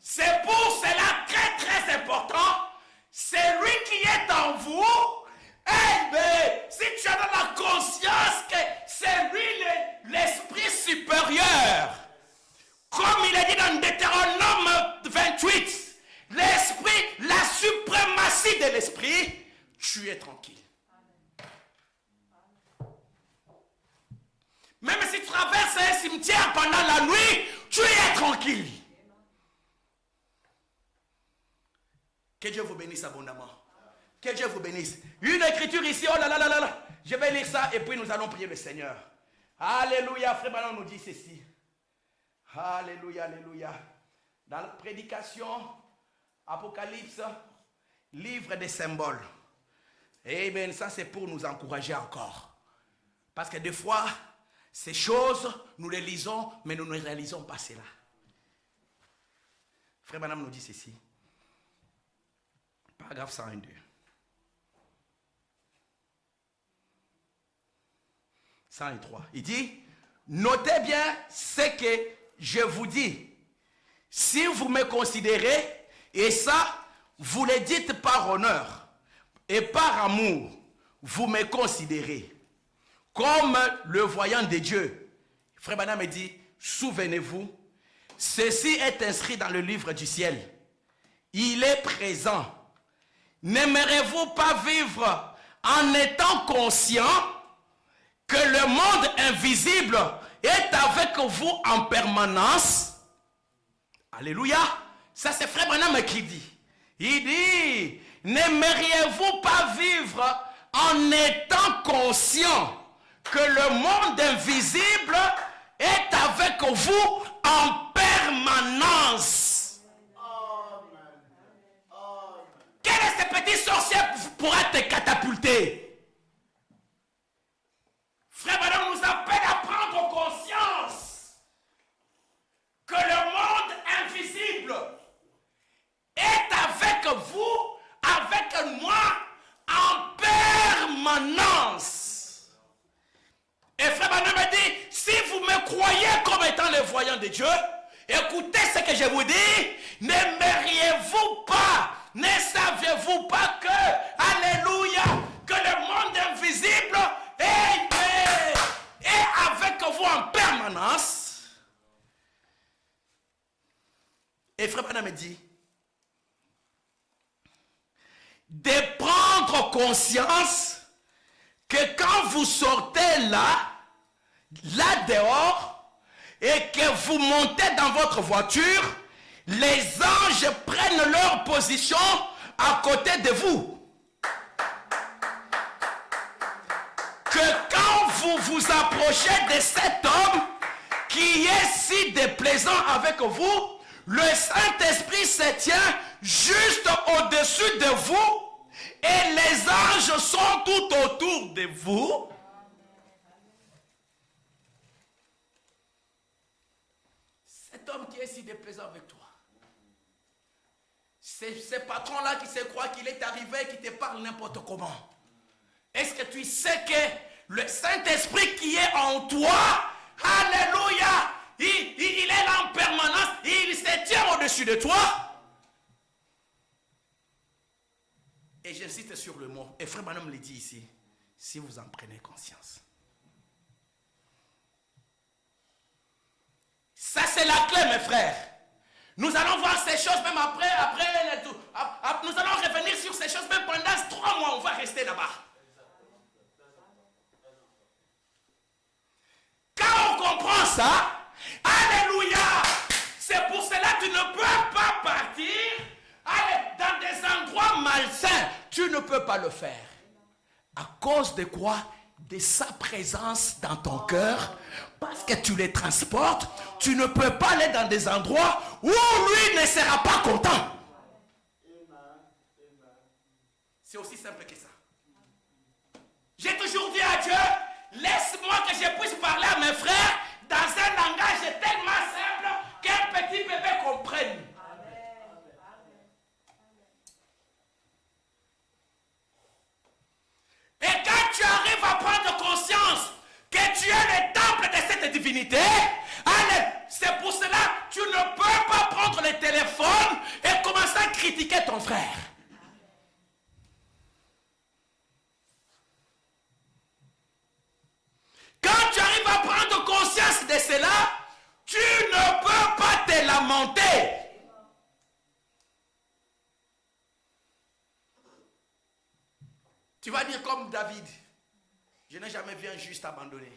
C'est pour cela très très important. C'est lui qui est en vous. Si tu as dans la conscience que c'est lui l'esprit supérieur. Comme il est dit dans Deutéronome 28. L'esprit, la suprématie de l'esprit. Tu es tranquille. Même si tu traverses un cimetière pendant la nuit, tu es tranquille. Que Dieu vous bénisse abondamment. Que Dieu vous bénisse. Une écriture ici, oh là là là là. Je vais lire ça et puis nous allons prier le Seigneur. Alléluia, frère Manon nous dit ceci. Alléluia, alléluia. Dans la prédication, Apocalypse, livre des symboles. Eh bien, ça c'est pour nous encourager encore. Parce que des fois, ces choses, nous les lisons, mais nous ne réalisons pas cela. Frère Madame nous dit ceci. Paragraphe 102. « 103. Il dit, notez bien ce que je vous dis. Si vous me considérez, et ça, vous le dites par honneur et par amour, vous me considérez comme le voyant de Dieu. Frère Branham me dit, souvenez-vous, ceci est inscrit dans le livre du ciel. Il est présent. N'aimerez-vous pas vivre en étant conscient que le monde invisible est avec vous en permanence? Alléluia. Ça c'est Frère Branham qui dit. Il dit, n'aimeriez-vous pas vivre en étant conscient que le monde invisible est avec vous en permanence. Quel est ce petit sorcier pourra te catapulter? Frère Branham nous appelle à prendre conscience que le monde invisible est avec vous, avec moi, en permanence. Et frère Branham me dit, si vous me croyez comme étant le voyant de Dieu, écoutez ce que je vous dis, n'aimeriez-vous pas, ne saviez-vous pas que, alléluia, que le monde invisible est avec vous en permanence? Et frère Branham me dit, de prendre conscience que quand vous sortez là dehors, et que vous montez dans votre voiture, les anges prennent leur position à côté de vous. Que quand vous vous approchez de cet homme qui est si déplaisant avec vous, le Saint-Esprit se tient juste au-dessus de vous et les anges sont tout autour de vous. Cet homme qui est si déplaisant avec toi, c'est ce patron-là qui se croit qu'il est arrivé, qui te parle n'importe comment. Est-ce que tu sais que le Saint-Esprit qui est en toi, alléluia, il est là en permanence, il se tient au-dessus de toi? Et j'insiste sur le mot, et frère Branham le dit ici, si vous en prenez conscience. Ça c'est la clé mes frères. Nous allons voir ces choses même après nous allons revenir sur ces choses même pendant 3 mois, on va rester là-bas. Quand on comprend ça, alléluia, c'est pour cela que tu ne peux pas partir aller dans des endroits malsains. Tu ne peux pas le faire. À cause de quoi? De sa présence dans ton cœur, parce que tu les transportes. Tu ne peux pas aller dans des endroits où lui ne sera pas content. C'est aussi simple que ça. J'ai toujours dit à Dieu, laisse-moi que je puisse parler à mes frères dans un langage tellement simple qu'un petit bébé comprenne. Et quand tu arrives à prendre conscience que tu es le temple de cette divinité, c'est pour cela que tu ne peux pas prendre le téléphone et commencer à critiquer ton frère. Quand tu arrives à prendre conscience de cela, tu ne peux pas te lamenter. Tu vas dire comme David, je n'ai jamais vu un juste abandonné.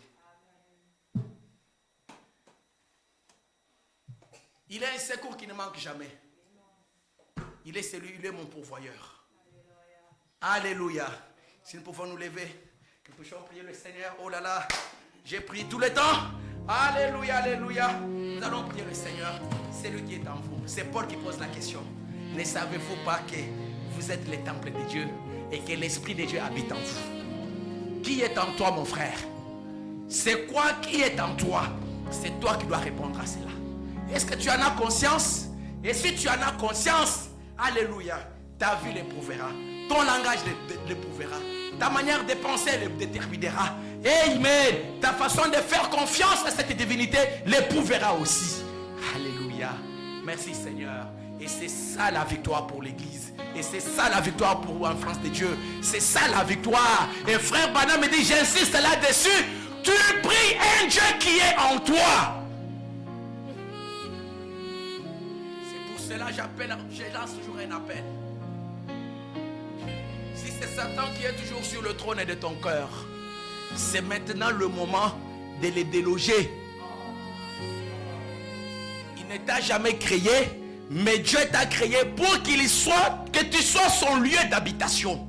Il est un secours qui ne manque jamais. Il est mon pourvoyeur. Alléluia. Si nous pouvons nous lever, nous puissions prier le Seigneur. Oh là là, j'ai prié tout le temps. Alléluia, alléluia. Nous allons prier le Seigneur. C'est lui qui est en vous. C'est Paul qui pose la question. Ne savez-vous pas que vous êtes le temple de Dieu et que l'Esprit de Dieu habite en vous? Qui est en toi, mon frère? C'est quoi qui est en toi? C'est toi qui dois répondre à cela. Est-ce que tu en as conscience? Et si tu en as conscience, alléluia, ta vie l'éprouvera. Ton langage l'éprouvera. Ta manière de penser le déterminera. Amen. Ta façon de faire confiance à cette divinité l'éprouvera aussi. Alléluia. Merci Seigneur. Et c'est ça la victoire pour l'Église. Et c'est ça la victoire pour l'enfance de Dieu. C'est ça la victoire. Et frère Branham me dit, j'insiste là-dessus. Tu pries un Dieu qui est en toi. C'est pour cela que je lance toujours un appel. Si c'est Satan qui est toujours sur le trône de ton cœur, c'est maintenant le moment de le déloger. Il ne t'a jamais créé, mais Dieu t'a créé pour que tu sois son lieu d'habitation.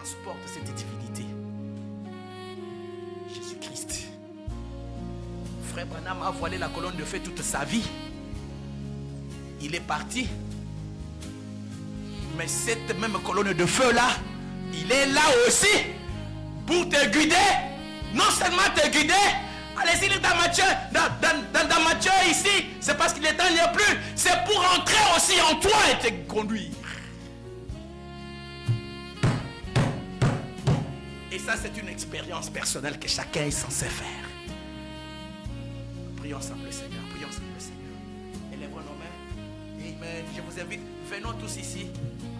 transporte cette divinité. Jésus-Christ. Frère Branham a voilé la colonne de feu toute sa vie. Il est parti. Mais cette même colonne de feu là, il est là aussi pour te guider. Non seulement te guider. Allez-y dans Matthieu, dans Matthieu ici, c'est parce qu'il est temps, il n'y a plus. C'est pour entrer aussi en toi et te conduire. Et ça, c'est une expérience personnelle que chacun est censé faire. Prions ensemble le Seigneur, prions ensemble le Seigneur. Élèvons nos mains. Amen. Je vous invite, venons tous ici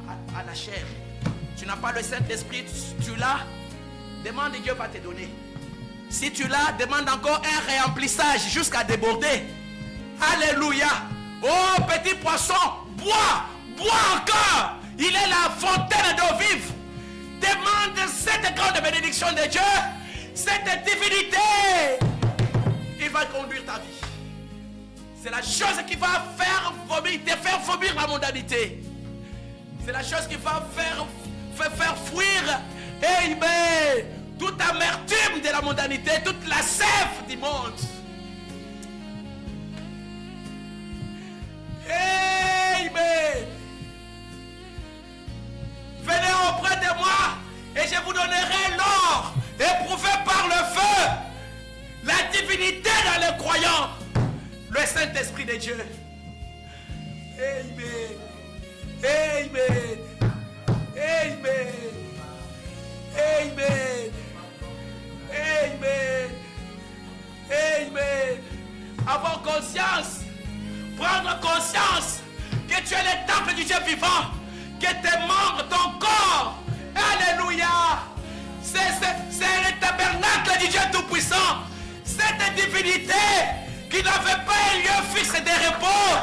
à la chair. Tu n'as pas le Saint-Esprit, tu l'as. Demande et Dieu va te donner. Si tu l'as, demande encore un réemplissage jusqu'à déborder. Alléluia. Oh petit poisson, bois encore. Il est la fontaine d'eau vive. Demande cette grande bénédiction de Dieu, cette divinité. Il va conduire ta vie. C'est la chose qui va te faire vomir la mondanité. C'est la chose qui va faire fuir toute amertume de la mondanité, toute la sève du monde. Amen. Venez auprès de moi et je vous donnerai l'or éprouvé par le feu, la divinité dans les croyants, le Saint-Esprit de Dieu. Amen. Amen. Amen. Amen. Amen. Amen. Avoir conscience, prendre conscience que tu es le temple du Dieu vivant, que tes membres, ton corps, alléluia, c'est le tabernacle du Dieu Tout-Puissant, cette divinité qui n'avait pas un lieu fixe de repos.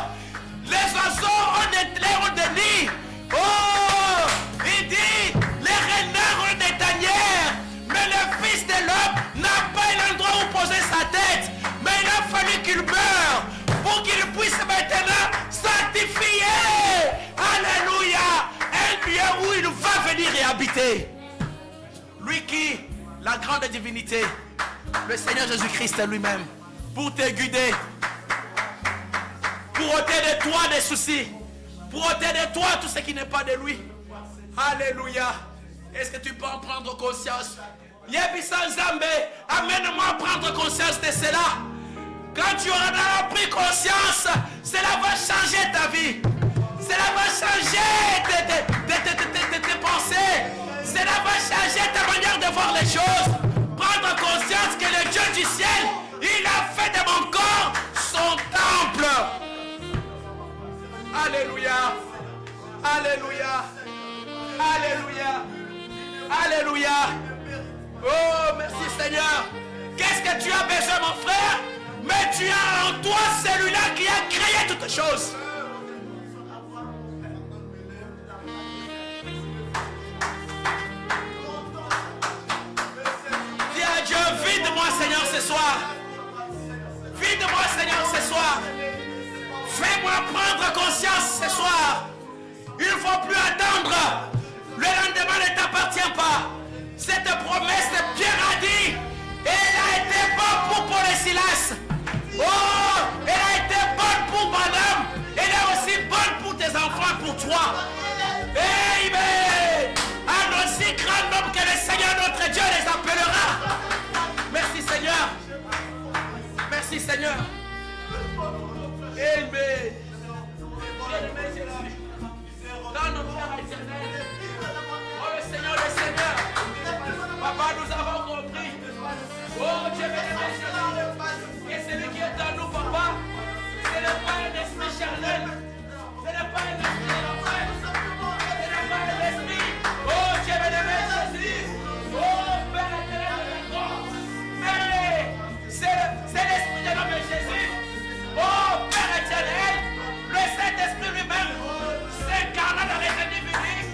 Les oiseaux ont des nids. Oh, il dit, les renards ont des tanières, mais le Fils de l'homme n'a pas un endroit où poser sa tête. Mais il a fallu qu'il meure pour qu'il puisse maintenant sanctifier. Alléluia. Un lieu où il va venir et habiter. Lui qui, la grande divinité, le Seigneur Jésus-Christ lui-même, pour te guider, pour ôter de toi des soucis, pour ôter de toi tout ce qui n'est pas de lui. Alléluia. Est-ce que tu peux en prendre conscience? Yebisa Nzambe, amène-moi à prendre conscience de cela. Quand tu auras pris conscience, cela va changer ta vie. Cela va changer tes pensées. Cela va changer ta manière de voir les choses. Prendre conscience que le Dieu du ciel, il a fait de mon corps son temple. Alléluia. Alléluia. Alléluia. Alléluia. Oh, merci Seigneur. Qu'est-ce que tu as besoin, mon frère? Mais tu as en toi celui-là qui a créé toutes choses. Dis à Dieu, vide-moi Seigneur ce soir. Vide-moi Seigneur ce soir. Fais-moi prendre conscience ce soir. Il ne faut plus attendre. Le lendemain ne t'appartient pas. Cette promesse, Pierre a dit, elle a été bonne pour Paul et Silas. Oh, elle a été bonne pour madame. Elle est aussi bonne pour tes enfants, pour toi. Amen. Un aussi grand nombre que le Seigneur notre Dieu les appellera. Merci Seigneur. Merci Seigneur. Amen. Dans nos frères éternels. Oh le Seigneur, Papa, nous avons compris. Oh Dieu béni, que celui qui est en nous, Papa, ce n'est pas un esprit charnel. Ce n'est pas un esprit de l'enfer. Ce n'est pas un esprit. Oh Dieu béni, Jésus. Oh Père éternel de la croix. Mais c'est l'esprit de l'homme Jésus. Oh Père éternel, le Saint-Esprit lui-même s'incarna dans les individus.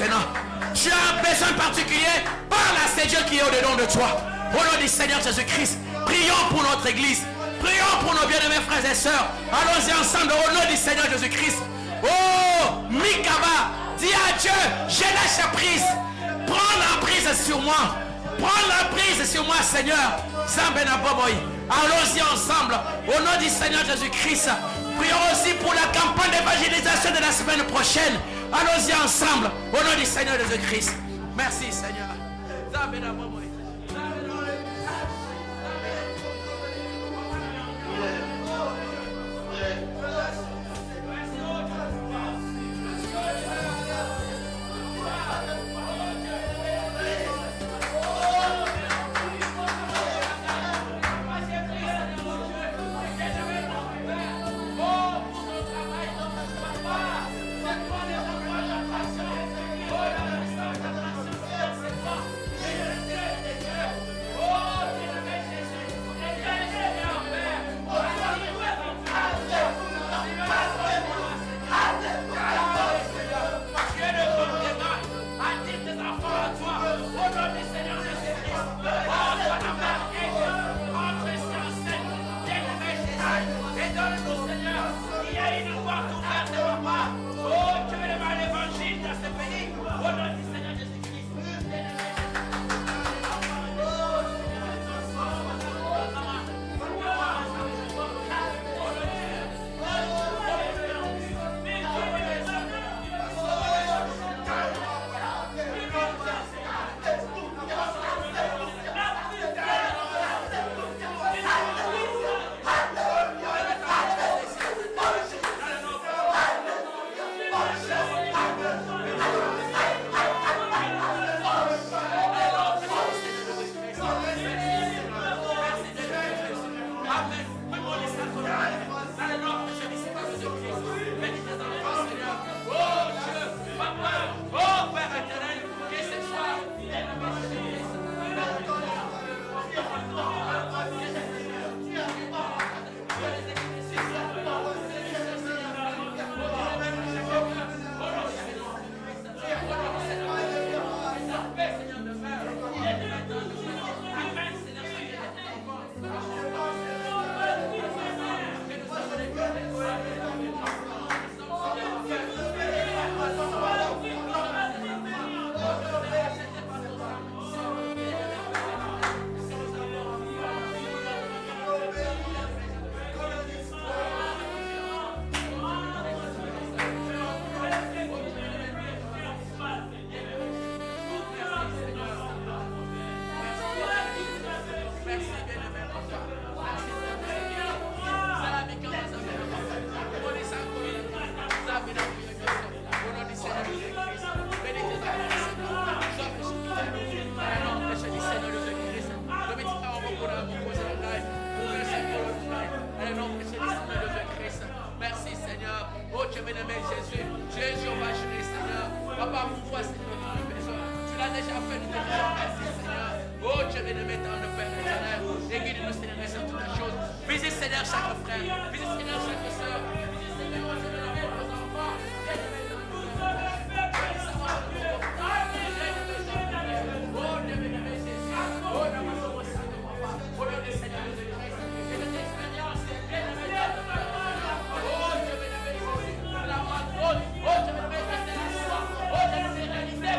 Maintenant, tu as un besoin particulier, parle à ce Dieu qui est au-dedans de toi. Au nom du Seigneur Jésus-Christ, prions pour notre église, prions pour nos bien-aimés frères et sœurs. Allons-y ensemble au nom du Seigneur Jésus-Christ. Oh, Mikaba, dis à Dieu, je lâche prise. Prends la prise sur moi. Prends la prise sur moi, Seigneur. Allons-y ensemble au nom du Seigneur Jésus-Christ. Prions aussi pour la campagne d'évangélisation de la semaine prochaine. Allons-y ensemble au nom du Seigneur Jésus-Christ. Merci Seigneur. bien-aimé, dans le Père éternel. Et guide-nous, Seigneur, sur toutes les choses. Visite, Seigneur, chaque frère. Visite, Seigneur, chaque soeur. Visite, Seigneur, nos enfants. Oh, Dieu bien-aimé, Jésus. Oh, Dieu bien-aimé, Papa. Au nom du Seigneur Jésus-Christ. Et de l'expérience, bien-aimé, dans le Père éternel. Oh, Dieu bien-aimé, Jésus. La matrone. Oh, Dieu bien-aimé, c'est la foi. Oh, Dieu bien-aimé, réalité.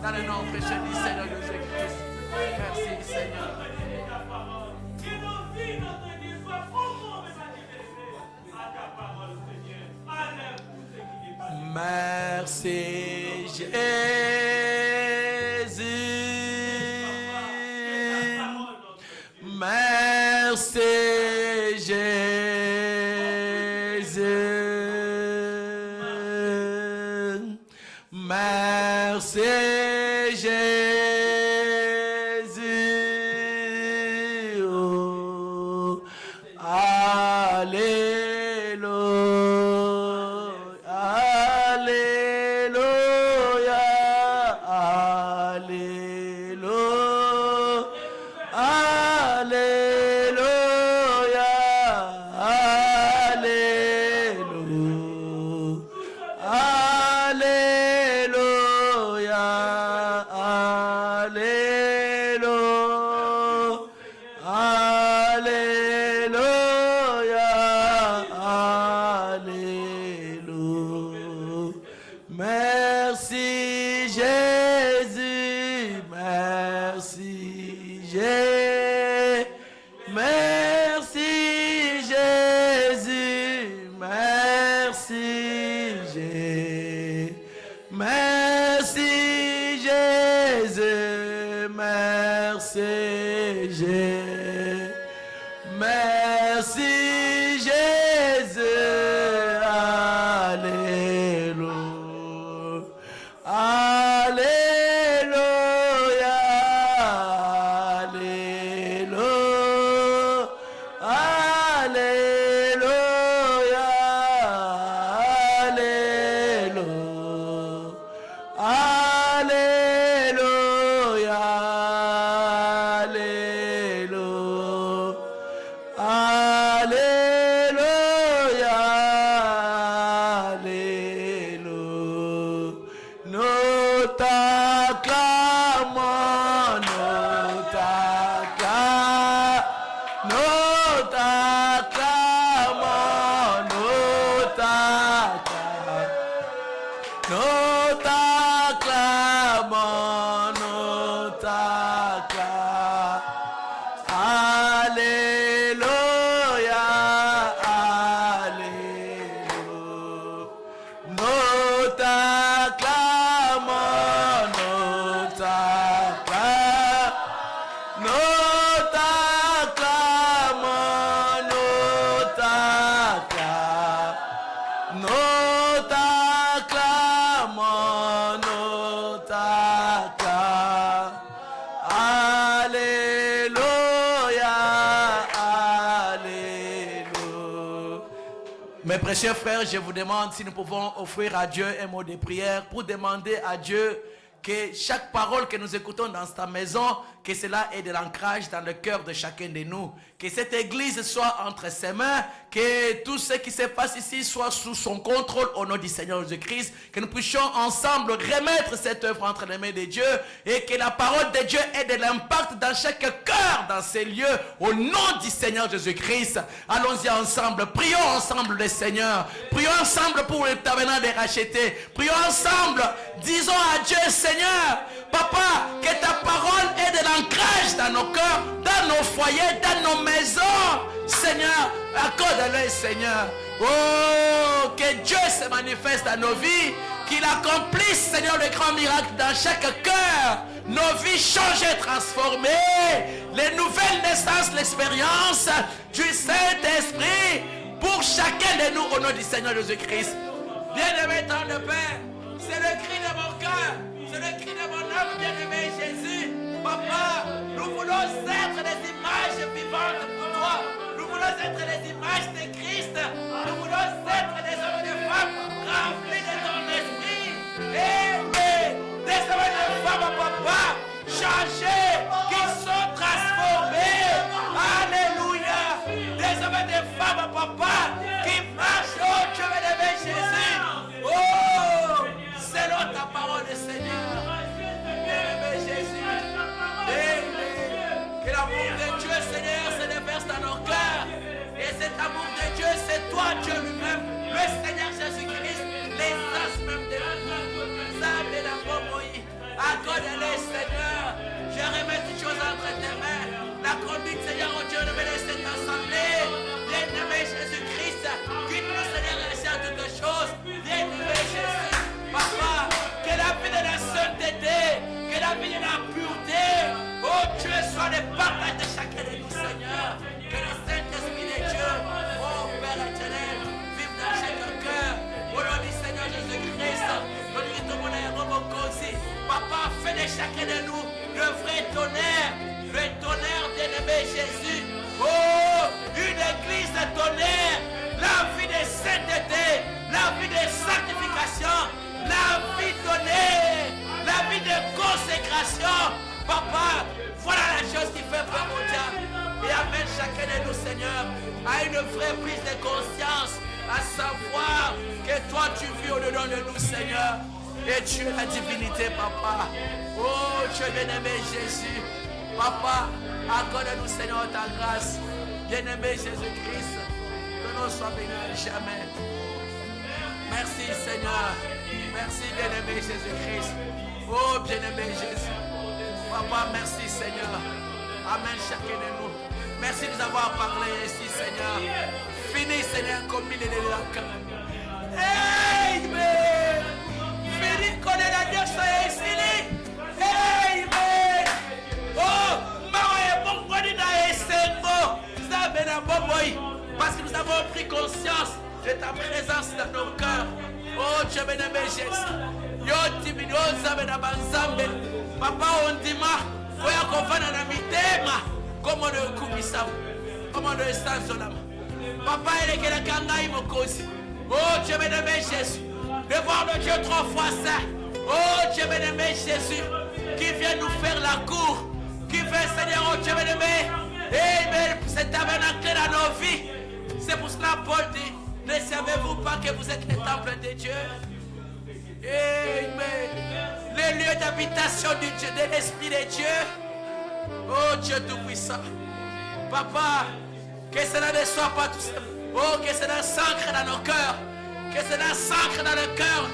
Dans le nom précieux du Seigneur Jésus-Christ. Merci Seigneur. Merci Jésus. Merci Jésus. Merci Jésus. Oh, Alléluia. Alléluia. Alléluia. Alléluia. Merci Jésus, merci Jésus, merci Jésus, merci Jésus, merci Jésus, merci Jésus, merci Jésus, alléluia. Alléluia, Alléluia, Alléluia, Alléluia, Alléluia, Alléluia, Alléluia, Alléluia. Nous t'acclamons, nous t'acclamons, nous t'acclamons, nous t'acclamons, nous t'acclamons, nous t'acclamons. Alléluia, Alléluia. Nous t'acclamons, nous t'acclamons, nous t'acclamons, nous t'acclamons, nous t'acclamons, nous t'acclamons. Alléluia, Alléluia. Mes précieux frères, je vous demande si nous pouvons offrir à Dieu un mot de prière pour demander à Dieu que chaque parole que nous écoutons dans ta maison, que cela ait de l'ancrage dans le cœur de chacun de nous. Que cette église soit entre ses mains, que tout ce qui se passe ici soit sous son contrôle au nom du Seigneur Jésus-Christ. Que nous puissions ensemble remettre cette œuvre entre les mains de Dieu et que la parole de Dieu ait de l'impact dans chaque cœur, dans ces lieux, au nom du Seigneur Jésus-Christ. Allons-y ensemble, prions ensemble le Seigneur. Prions ensemble pour le tabernacle de racheter. Prions ensemble, disons à Dieu, Seigneur, Papa, que ta parole ait de l'ancrage dans nos cœurs, dans nos foyers, dans nos maisons. Seigneur, accorde-le, Seigneur. Oh, que Dieu se manifeste dans nos vies, qu'il accomplisse, Seigneur, le grand miracle dans chaque cœur. Nos vies changées, transformées, les nouvelles naissances, l'expérience du Saint-Esprit pour chacun de nous au nom du Seigneur Jésus-Christ. Bien-aimé dans le Père, c'est le cri de mon cœur, c'est le cri de mon âme, bien-aimé Jésus. Papa, nous voulons être des images vivantes pour toi. Nous voulons être des images de Christ. Nous voulons être des hommes et des femmes remplis de ton esprit. Et des hommes et des femmes, papa, changés, qui sont transformés. Alléluia. Des hommes et des femmes, papa, qui marchent, oh Dieu bien-aimé Jésus. Oh, selon ta parole, Seigneur. Bien-aimé Jésus. Que l'amour de Dieu, Seigneur, se déverse dans nos cœurs. Et cet amour de Dieu, c'est toi, Dieu lui-même, le Seigneur Jésus-Christ, l'essence même de l'amour. Ça de la Boboï. Accorde-le, Seigneur. Je remets toutes choses entre tes mains. La conduite, Seigneur, oh Dieu, de cette assemblée. Bien-aimé Jésus-Christ, guide-nous, Seigneur, à toutes choses. Bien-aimé Jésus, Papa, que la vie de la sainteté, que la vie de la pureté, oh Dieu, soit le partage de chacun de nous, Seigneur. Que le Saint-Esprit de Dieu, oh Père éternel, vive dans chaque cœur. Au nom du Seigneur Jésus-Christ, nous lui tomons les robots aussi. Papa, fais de chacun de nous le vrai tonnerre, le tonnerre bien-aimé Jésus. Oh, une église de tonnerre, la vie de sainteté, la vie de sanctification, la vie donnée, la vie de consécration. Papa, voilà la chose qui fait peur au diable. Et amène chacun de nous, Seigneur, à une vraie prise de conscience, à savoir que toi tu vis au-dedans de nous, Seigneur. Et tu es la divinité, Papa. Oh, Dieu bien-aimé Jésus. Papa, accorde-nous, Seigneur, ta grâce. Bien-aimé Jésus-Christ, que nous sois bénis à jamais. Merci, Seigneur. Merci, bien-aimé Jésus-Christ. Oh, bien-aimé Jésus. Papa, merci, Seigneur. Amen, chacun de nous. Merci de nous avoir parlé ici, Seigneur. Fini, Seigneur, comme il est de la cœur. Amen. Fini, qu'on est la Dieu, soyez ici. Amen. Oh, parce que nous avons pris conscience de ta présence dans nos cœurs. Oh, Dieu bien-aimé Jésus. Yo, Tibino, Zabena Banzambe. Papa, on dit, Foya kovana na mitema comme on le kumisa comme on le sanzolama. Papa il est que kangai mokosi. Oh Dieu bien-aimé Jésus, de voir le Dieu trois fois ça. Oh Dieu bien-aimé Jésus, qui vient nous faire la cour, qui veut Seigneur, oh Dieu bien-aimé, et c'est tabernacle dans nos vies. C'est pour cela Paul dit, ne savez-vous pas que vous êtes le temple de Dieu? Amen. Le lieu d'habitation du Dieu, de l'Esprit de Dieu. Oh Dieu Tout-Puissant. Papa, que cela ne soit pas tout ça. Oh, que cela s'ancre dans nos cœurs. Que cela s'ancre dans le cœur.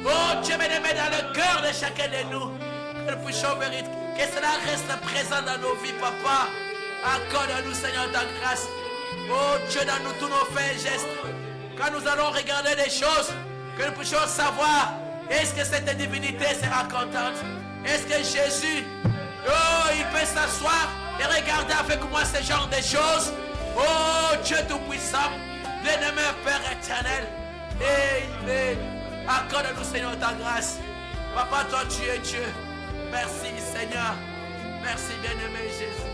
Oh Dieu bien-aimé, dans le cœur de chacun de nous. Que nous puissions mériter. Que cela reste présent dans nos vies, Papa. Accorde-nous, Seigneur, ta grâce. Oh Dieu, dans nous tous nos faits et gestes. Quand nous allons regarder des choses, que nous puissions savoir. Est-ce que cette divinité sera contente? Est-ce que Jésus, oh, il peut s'asseoir et regarder avec moi ce genre de choses? Oh, Dieu Tout-Puissant, bien-aimé Père éternel, Amen. Accorde-nous, Seigneur, ta grâce. Papa, toi, tu es Dieu. Merci, Seigneur. Merci, bien-aimé Jésus.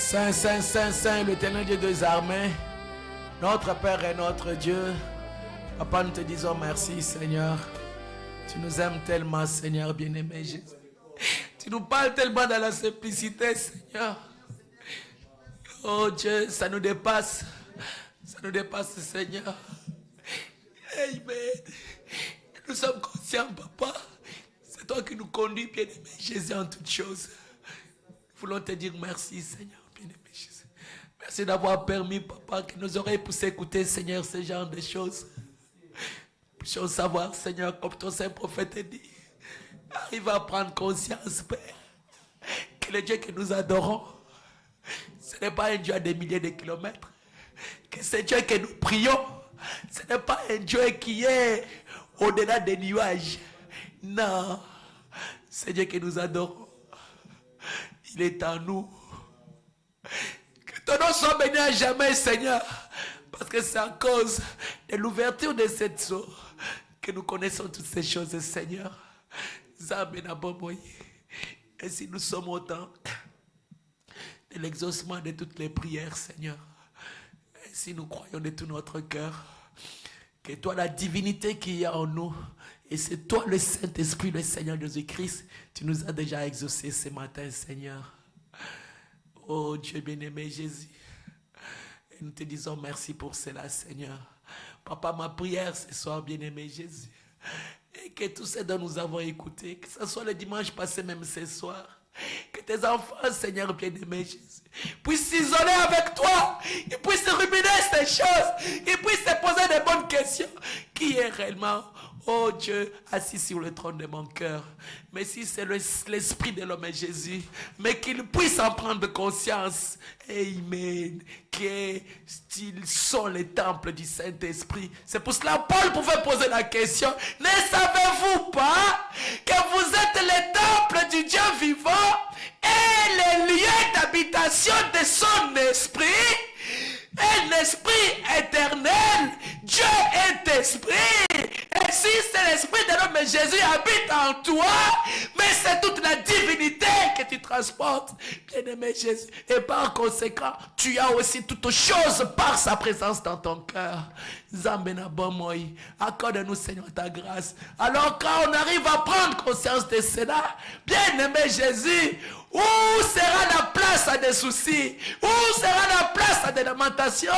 Saint, Saint, Saint, Saint, l'Éternel Dieu des armées, notre Père et notre Dieu. Papa, nous te disons merci, Seigneur. Tu nous aimes tellement, Seigneur bien-aimé Jésus. Tu nous parles tellement dans la simplicité, Seigneur. Oh Dieu, ça nous dépasse. Ça nous dépasse, Seigneur. Amen. Nous sommes conscients, Papa. C'est toi qui nous conduis, bien-aimé Jésus, en toutes choses. Nous voulons te dire merci, Seigneur, bien-aimé Jésus. Merci d'avoir permis, Papa, que nos oreilles puissent écouter, Seigneur, ce genre de choses. Puissions savoir, Seigneur, comme ton saint prophète a dit, arrive à prendre conscience, Père, que le Dieu que nous adorons, ce n'est pas un Dieu à des milliers de kilomètres. Que ce Dieu que nous prions, ce n'est pas un Dieu qui est au-delà des nuages. Non, c'est Dieu que nous adorons. Il est en nous. Que ton nom soit béni à jamais, Seigneur. Parce que c'est à cause de l'ouverture de cette eau que nous connaissons toutes ces choses, Seigneur. Et si nous sommes au temps de l'exaucement de toutes les prières, Seigneur, et si nous croyons de tout notre cœur que toi, la divinité qui est en nous, et c'est toi le Saint-Esprit, le Seigneur Jésus-Christ, tu nous as déjà exaucés ce matin, Seigneur. Oh Dieu bien-aimé Jésus, et nous te disons merci pour cela, Seigneur. Papa, ma prière ce soir, bien-aimé Jésus, et que tout ce dont nous avons écouté, que ce soit le dimanche passé, même ce soir, que tes enfants, Seigneur bien-aimé Jésus, puissent s'isoler avec toi, ils puissent ruminer ces choses, ils puissent se poser des bonnes questions. Qui est réellement, oh Dieu, assis sur le trône de mon cœur? Mais si c'est l'esprit de l'homme Jésus, mais qu'ils puissent en prendre conscience, amen, qu'ils sont les temples du Saint-Esprit. C'est pour cela que Paul pouvait poser la question, ne savez-vous pas que vous êtes les temples du Dieu vivant et les lieux d'habitation de son esprit? Et l'esprit éternel, Dieu est esprit. Et si c'est l'esprit de l'homme Jésus habite en toi, mais c'est toute la divinité que tu transportes, bien-aimé Jésus. Et par conséquent, tu as aussi toutes choses par sa présence dans ton cœur. Zambena Bomoy, accorde-nous, Seigneur, ta grâce. Alors quand on arrive à prendre conscience de cela, bien-aimé Jésus, où sera la place à des soucis? Où sera la place à des lamentations?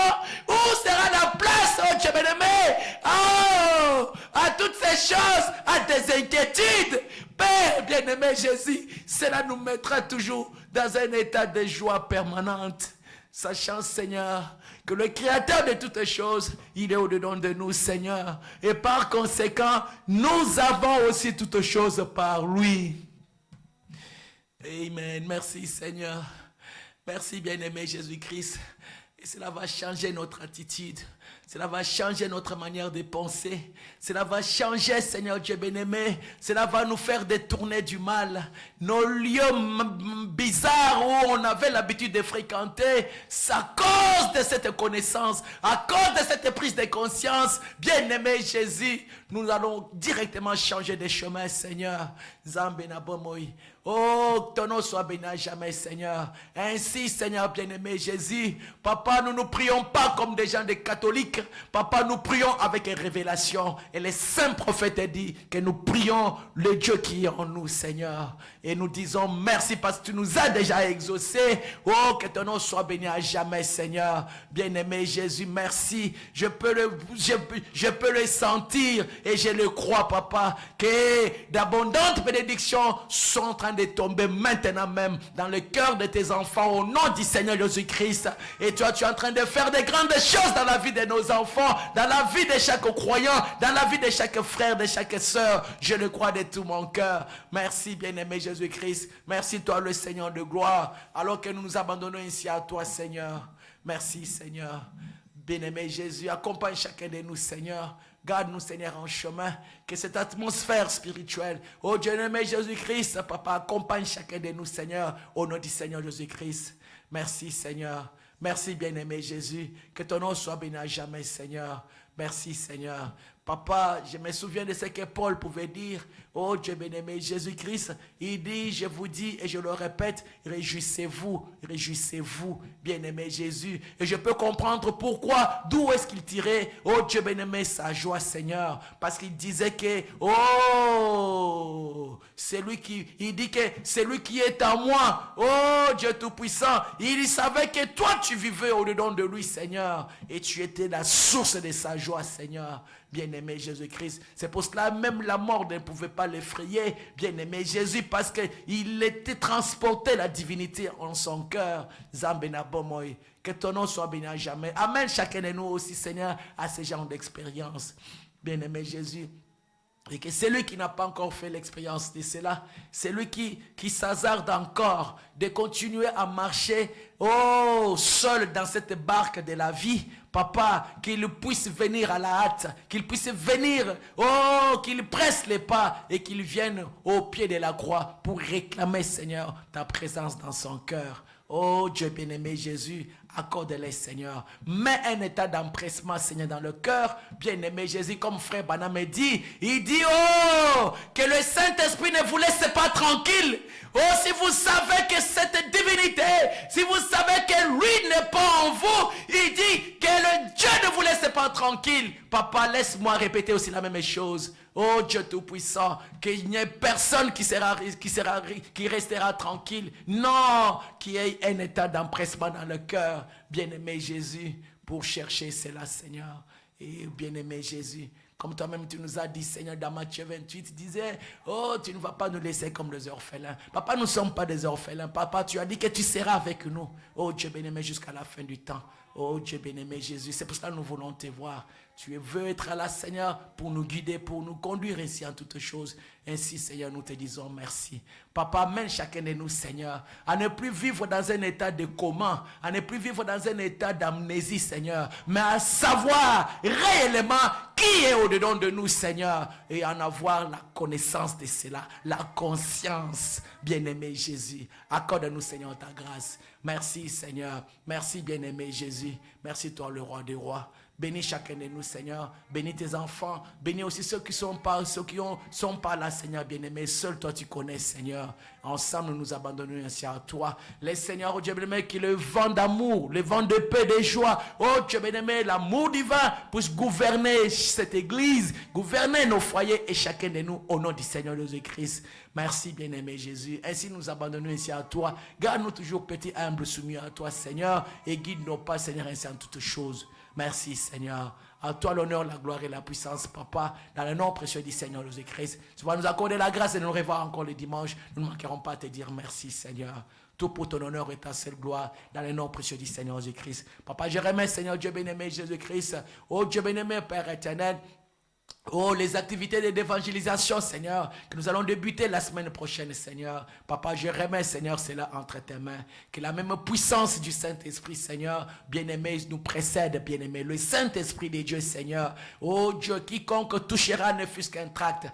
Où sera la place, oh Dieu bien-aimé, oh, à toutes ces choses, à des inquiétudes? Père bien-aimé Jésus, cela nous mettra toujours dans un état de joie permanente. Sachant, Seigneur, que le Créateur de toutes choses, il est au-dedans de nous, Seigneur. Et par conséquent, nous avons aussi toutes choses par lui. Amen. Merci, Seigneur. Merci, bien-aimé Jésus-Christ. Et cela va changer notre attitude. Cela va changer notre manière de penser. Cela va changer, Seigneur Dieu bien-aimé. Cela va nous faire détourner du mal. Nos lieux bizarres où on avait l'habitude de fréquenter, c'est à cause de cette connaissance, à cause de cette prise de conscience, bien-aimé Jésus, nous allons directement changer de chemin, Seigneur. Zambena Bomoy. Oh, ton nom soit béni à jamais, Seigneur. Ainsi, Seigneur bien-aimé Jésus, Papa, nous ne prions pas comme des gens des catholiques. Papa, nous prions avec une révélation. Et les saints prophètes disent que nous prions le Dieu qui est en nous, Seigneur. Et nous disons merci parce que tu nous as déjà exaucés. Oh, que ton nom soit béni à jamais, Seigneur. Bien-aimé Jésus, merci. Je peux le sentir et je le crois, Papa, que d'abondantes bénédictions sont en train de tomber maintenant même dans le cœur de tes enfants au nom du Seigneur Jésus-Christ. Et toi, tu es en train de faire de grandes choses dans la vie de nos enfants, dans la vie de chaque croyant, dans la vie de chaque frère, de chaque sœur. Je le crois de tout mon cœur. Merci, bien-aimé Jésus-Christ. Merci, toi, le Seigneur de gloire. Alors que nous nous abandonnons ici à toi, Seigneur. Merci, Seigneur. Bien-aimé Jésus, accompagne chacun de nous, Seigneur. Garde-nous, Seigneur, en chemin. Que cette atmosphère spirituelle, oh Dieu aimé Jésus-Christ, Papa, accompagne chacun de nous, Seigneur, au nom du Seigneur Jésus-Christ. Merci, Seigneur. Merci, bien-aimé Jésus. Que ton nom soit béni à jamais, Seigneur. Merci, Seigneur. Papa, je me souviens de ce que Paul pouvait dire. Oh Dieu bien-aimé, Jésus-Christ, il dit, je vous dis et je le répète, réjouissez-vous, bien-aimé Jésus. Et je peux comprendre pourquoi, d'où est-ce qu'il tirait, oh Dieu bien-aimé, sa joie, Seigneur. Parce qu'il disait que, oh, il dit que c'est lui qui est en moi, oh Dieu Tout-Puissant. Il savait que toi tu vivais au-dedans de lui, Seigneur. Et tu étais la source de sa joie, Seigneur. Bien-aimé Jésus-Christ. C'est pour cela même la mort ne pouvait pas l'effrayer. Bien-aimé Jésus, parce qu'il était transporté la divinité en son cœur. Zambenabomoy. Que ton nom soit béni à jamais. Amen. Chacun de nous aussi, Seigneur, à ce genre d'expérience. Bien-aimé Jésus. Et que celui qui n'a pas encore fait l'expérience de cela, celui qui s'hasarde encore de continuer à marcher seul dans cette barque de la vie, Papa, qu'il puisse venir à la hâte, qu'il puisse venir, qu'il presse les pas et qu'il vienne au pied de la croix pour réclamer, Seigneur, ta présence dans son cœur. Oh Dieu bien-aimé Jésus, accorde-les, Seigneur. Mets un état d'empressement, Seigneur, dans le cœur. Bien-aimé Jésus, comme frère Banam dit, il dit, que le Saint-Esprit ne vous laisse pas tranquille. Oh, si vous savez que cette divinité, si vous savez que lui n'est pas en vous, il dit que le Dieu ne vous laisse pas tranquille. Papa, laisse-moi répéter aussi la même chose. Oh Dieu Tout-Puissant, qu'il n'y ait personne qui restera tranquille. Non, qu'il y ait un état d'empressement dans le cœur. Bien-aimé Jésus, pour chercher cela, Seigneur. Et bien-aimé Jésus, comme toi-même tu nous as dit, Seigneur, dans Matthieu 28, tu disais, oh, tu ne vas pas nous laisser comme des orphelins. Papa, nous ne sommes pas des orphelins. Papa, tu as dit que tu seras avec nous. Oh Dieu bien-aimé, jusqu'à la fin du temps. Oh Dieu bien-aimé Jésus, c'est pour cela que nous voulons te voir. Tu veux être là, Seigneur, pour nous guider, pour nous conduire ainsi en toutes choses. Ainsi, Seigneur, nous te disons merci. Papa, amène chacun de nous, Seigneur, à ne plus vivre dans un état de coma, à ne plus vivre dans un état d'amnésie, Seigneur, mais à savoir réellement qui est au-dedans de nous, Seigneur, et en avoir la connaissance de cela, la conscience, bien-aimé Jésus. Accorde-nous, Seigneur, ta grâce. Merci, Seigneur. Merci, bien-aimé Jésus. Merci, toi, le roi des rois. Bénis chacun de nous, Seigneur. Bénis tes enfants. Bénis aussi ceux qui sont pas là, Seigneur bien-aimé. Seul toi, tu connais, Seigneur. Ensemble, nous nous abandonnons ainsi à toi. Laisse, Seigneur, oh Dieu bien-aimé, que le vent d'amour, le vent de paix, de joie, oh Dieu bien-aimé, l'amour divin puisse gouverner cette église, gouverner nos foyers et chacun de nous au nom du Seigneur Jésus-Christ. Merci, bien-aimé Jésus. Ainsi, nous abandonnons ici à toi. Garde-nous toujours petits, humbles, soumis à toi, Seigneur, et guide nos pas, Seigneur, ainsi en toutes choses. Merci, Seigneur. À toi l'honneur, la gloire et la puissance, Papa, dans le nom précieux du Seigneur Jésus-Christ. Tu vas nous accorder la grâce et nous revoir encore le dimanche. Nous ne manquerons pas à te dire merci, Seigneur. Tout pour ton honneur et ta seule gloire, dans le nom précieux du Seigneur Jésus-Christ. Papa, je remets, Seigneur Dieu bien-aimé Jésus-Christ. Oh Dieu bien-aimé, Père éternel. Oh, les activités d'évangélisation, Seigneur, que nous allons débuter la semaine prochaine, Seigneur. Papa, je remets, Seigneur, cela entre tes mains. Que la même puissance du Saint-Esprit, Seigneur, bien-aimé, nous précède, bien-aimé. Le Saint-Esprit de Dieu, Seigneur. Oh Dieu, quiconque touchera ne fût-ce qu'un tract,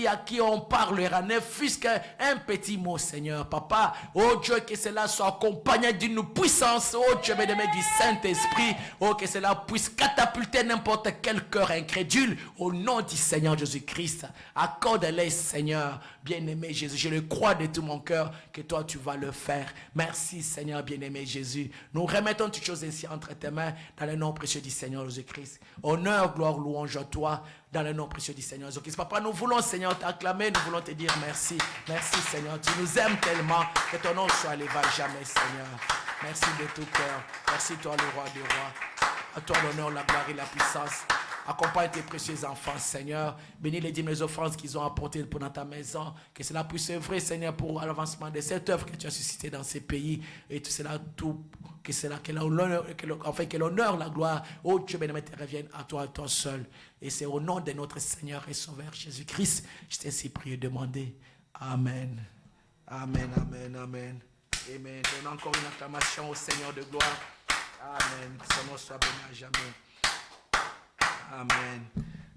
à qui on parlera ne fût-ce qu'un petit mot, Seigneur. Papa, oh Dieu, que cela soit accompagné d'une puissance, oh Dieu, bien-aimé, du Saint-Esprit. Oh, que cela puisse catapulter n'importe quel cœur incrédule. Au nom du Seigneur Jésus-Christ, accorde-les, Seigneur, bien-aimé Jésus. Je le crois de tout mon cœur que toi tu vas le faire. Merci, Seigneur, bien-aimé Jésus. Nous remettons toutes choses ainsi entre tes mains dans le nom précieux du Seigneur Jésus-Christ. Honneur, gloire, louange à toi dans le nom précieux du Seigneur Jésus-Christ. Papa, nous voulons, Seigneur, t'acclamer, nous voulons te dire merci. Merci, Seigneur. Tu nous aimes tellement. Que ton nom soit élevé à jamais, Seigneur. Merci de tout cœur. Merci, toi, le roi des rois. À toi l'honneur, la gloire et la puissance. Accompagne tes précieux enfants, Seigneur. Bénis les dîmes et les offrandes qu'ils ont apportées dans ta maison. Que cela puisse œuvrer, Seigneur, pour l'avancement de cette œuvre que tu as suscitée dans ces pays. Et tout cela, que l'honneur, la gloire, oh Dieu béni, te revienne à toi seul. Et c'est au nom de notre Seigneur et Sauveur Jésus-Christ, je t'ai ainsi prié et demandé. Amen. Amen, amen, amen. Amen. Donne encore une acclamation au Seigneur de gloire. Amen. Que son nom soit béni à jamais. Amen.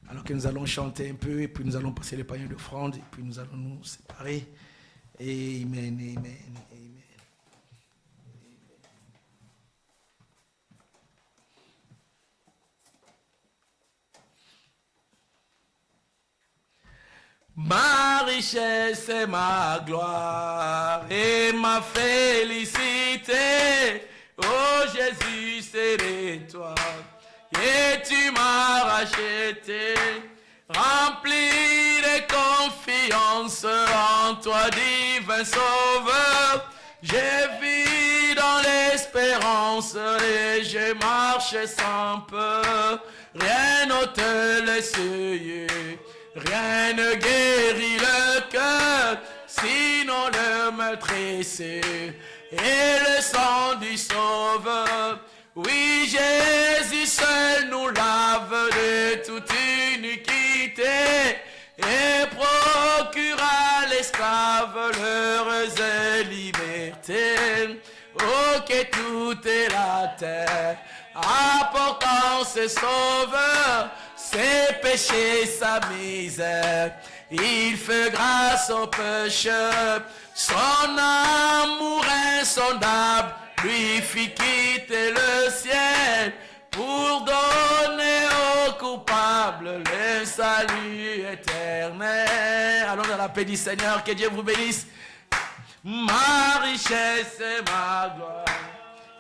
Alors que nous allons chanter un peu, et puis nous allons passer les paniers d'offrande, et puis nous allons nous séparer. Amen, amen, amen. Ma richesse et ma gloire et ma félicité. Oh Jésus, c'est de toi. Et tu m'as racheté. Rempli de confiance en toi, divin Sauveur. Je vis dans l'espérance et je marche sans peur. Rien n'ôte le seuil, rien ne guérit le cœur, sinon le meurtrier et le sang du Sauveur. Oui, Jésus seul nous lave de toute iniquité et procure à l'esclave l'heureuse liberté. Oh, que toute la terre apportant ses sauveurs, ses péchés, sa misère, il fait grâce aux pécheurs. Son amour insondable lui fit quitter le ciel pour donner aux coupables le salut éternel. Allons dans la paix du Seigneur, que Dieu vous bénisse. Ma richesse et ma gloire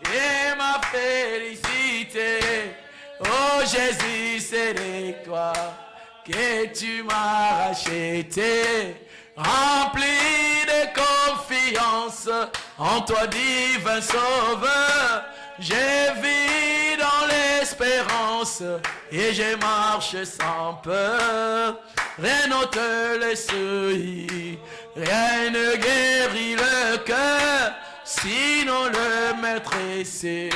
et ma félicité. Oh Jésus, c'est de toi que tu m'as racheté. Rempli de confiance en toi, divin Sauveur. Je vis dans l'espérance et je marche sans peur. Rien n'ôte le seuil, rien ne guérit le cœur, sinon le maîtresse et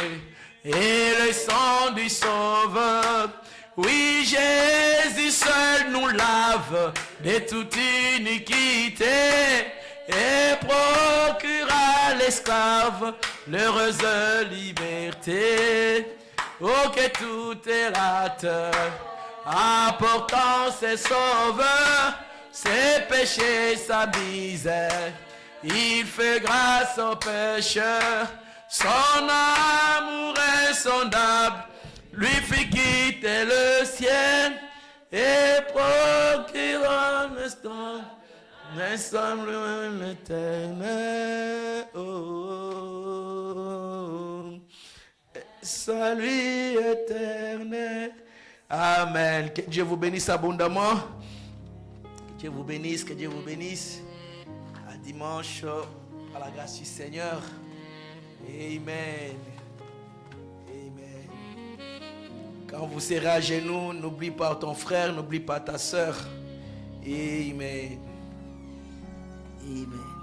le sang du Sauveur. Oui, Jésus seul nous lave de toute iniquité et procure à l'esclave l'heureuse liberté. Oh, que toute la terre apportant ses sauveurs, ses péchés, sa misère, il fait grâce aux pécheurs. Son amour insondable lui fit quitter le ciel et procure un instant l'éternel. Oh, salut éternel. Amen. Que Dieu vous bénisse abondamment. Que Dieu vous bénisse, que Dieu vous bénisse. À dimanche, à la grâce du Seigneur. Amen. Amen. Quand vous serez à genoux, n'oublie pas ton frère, n'oublie pas ta soeur. Amen. Amen.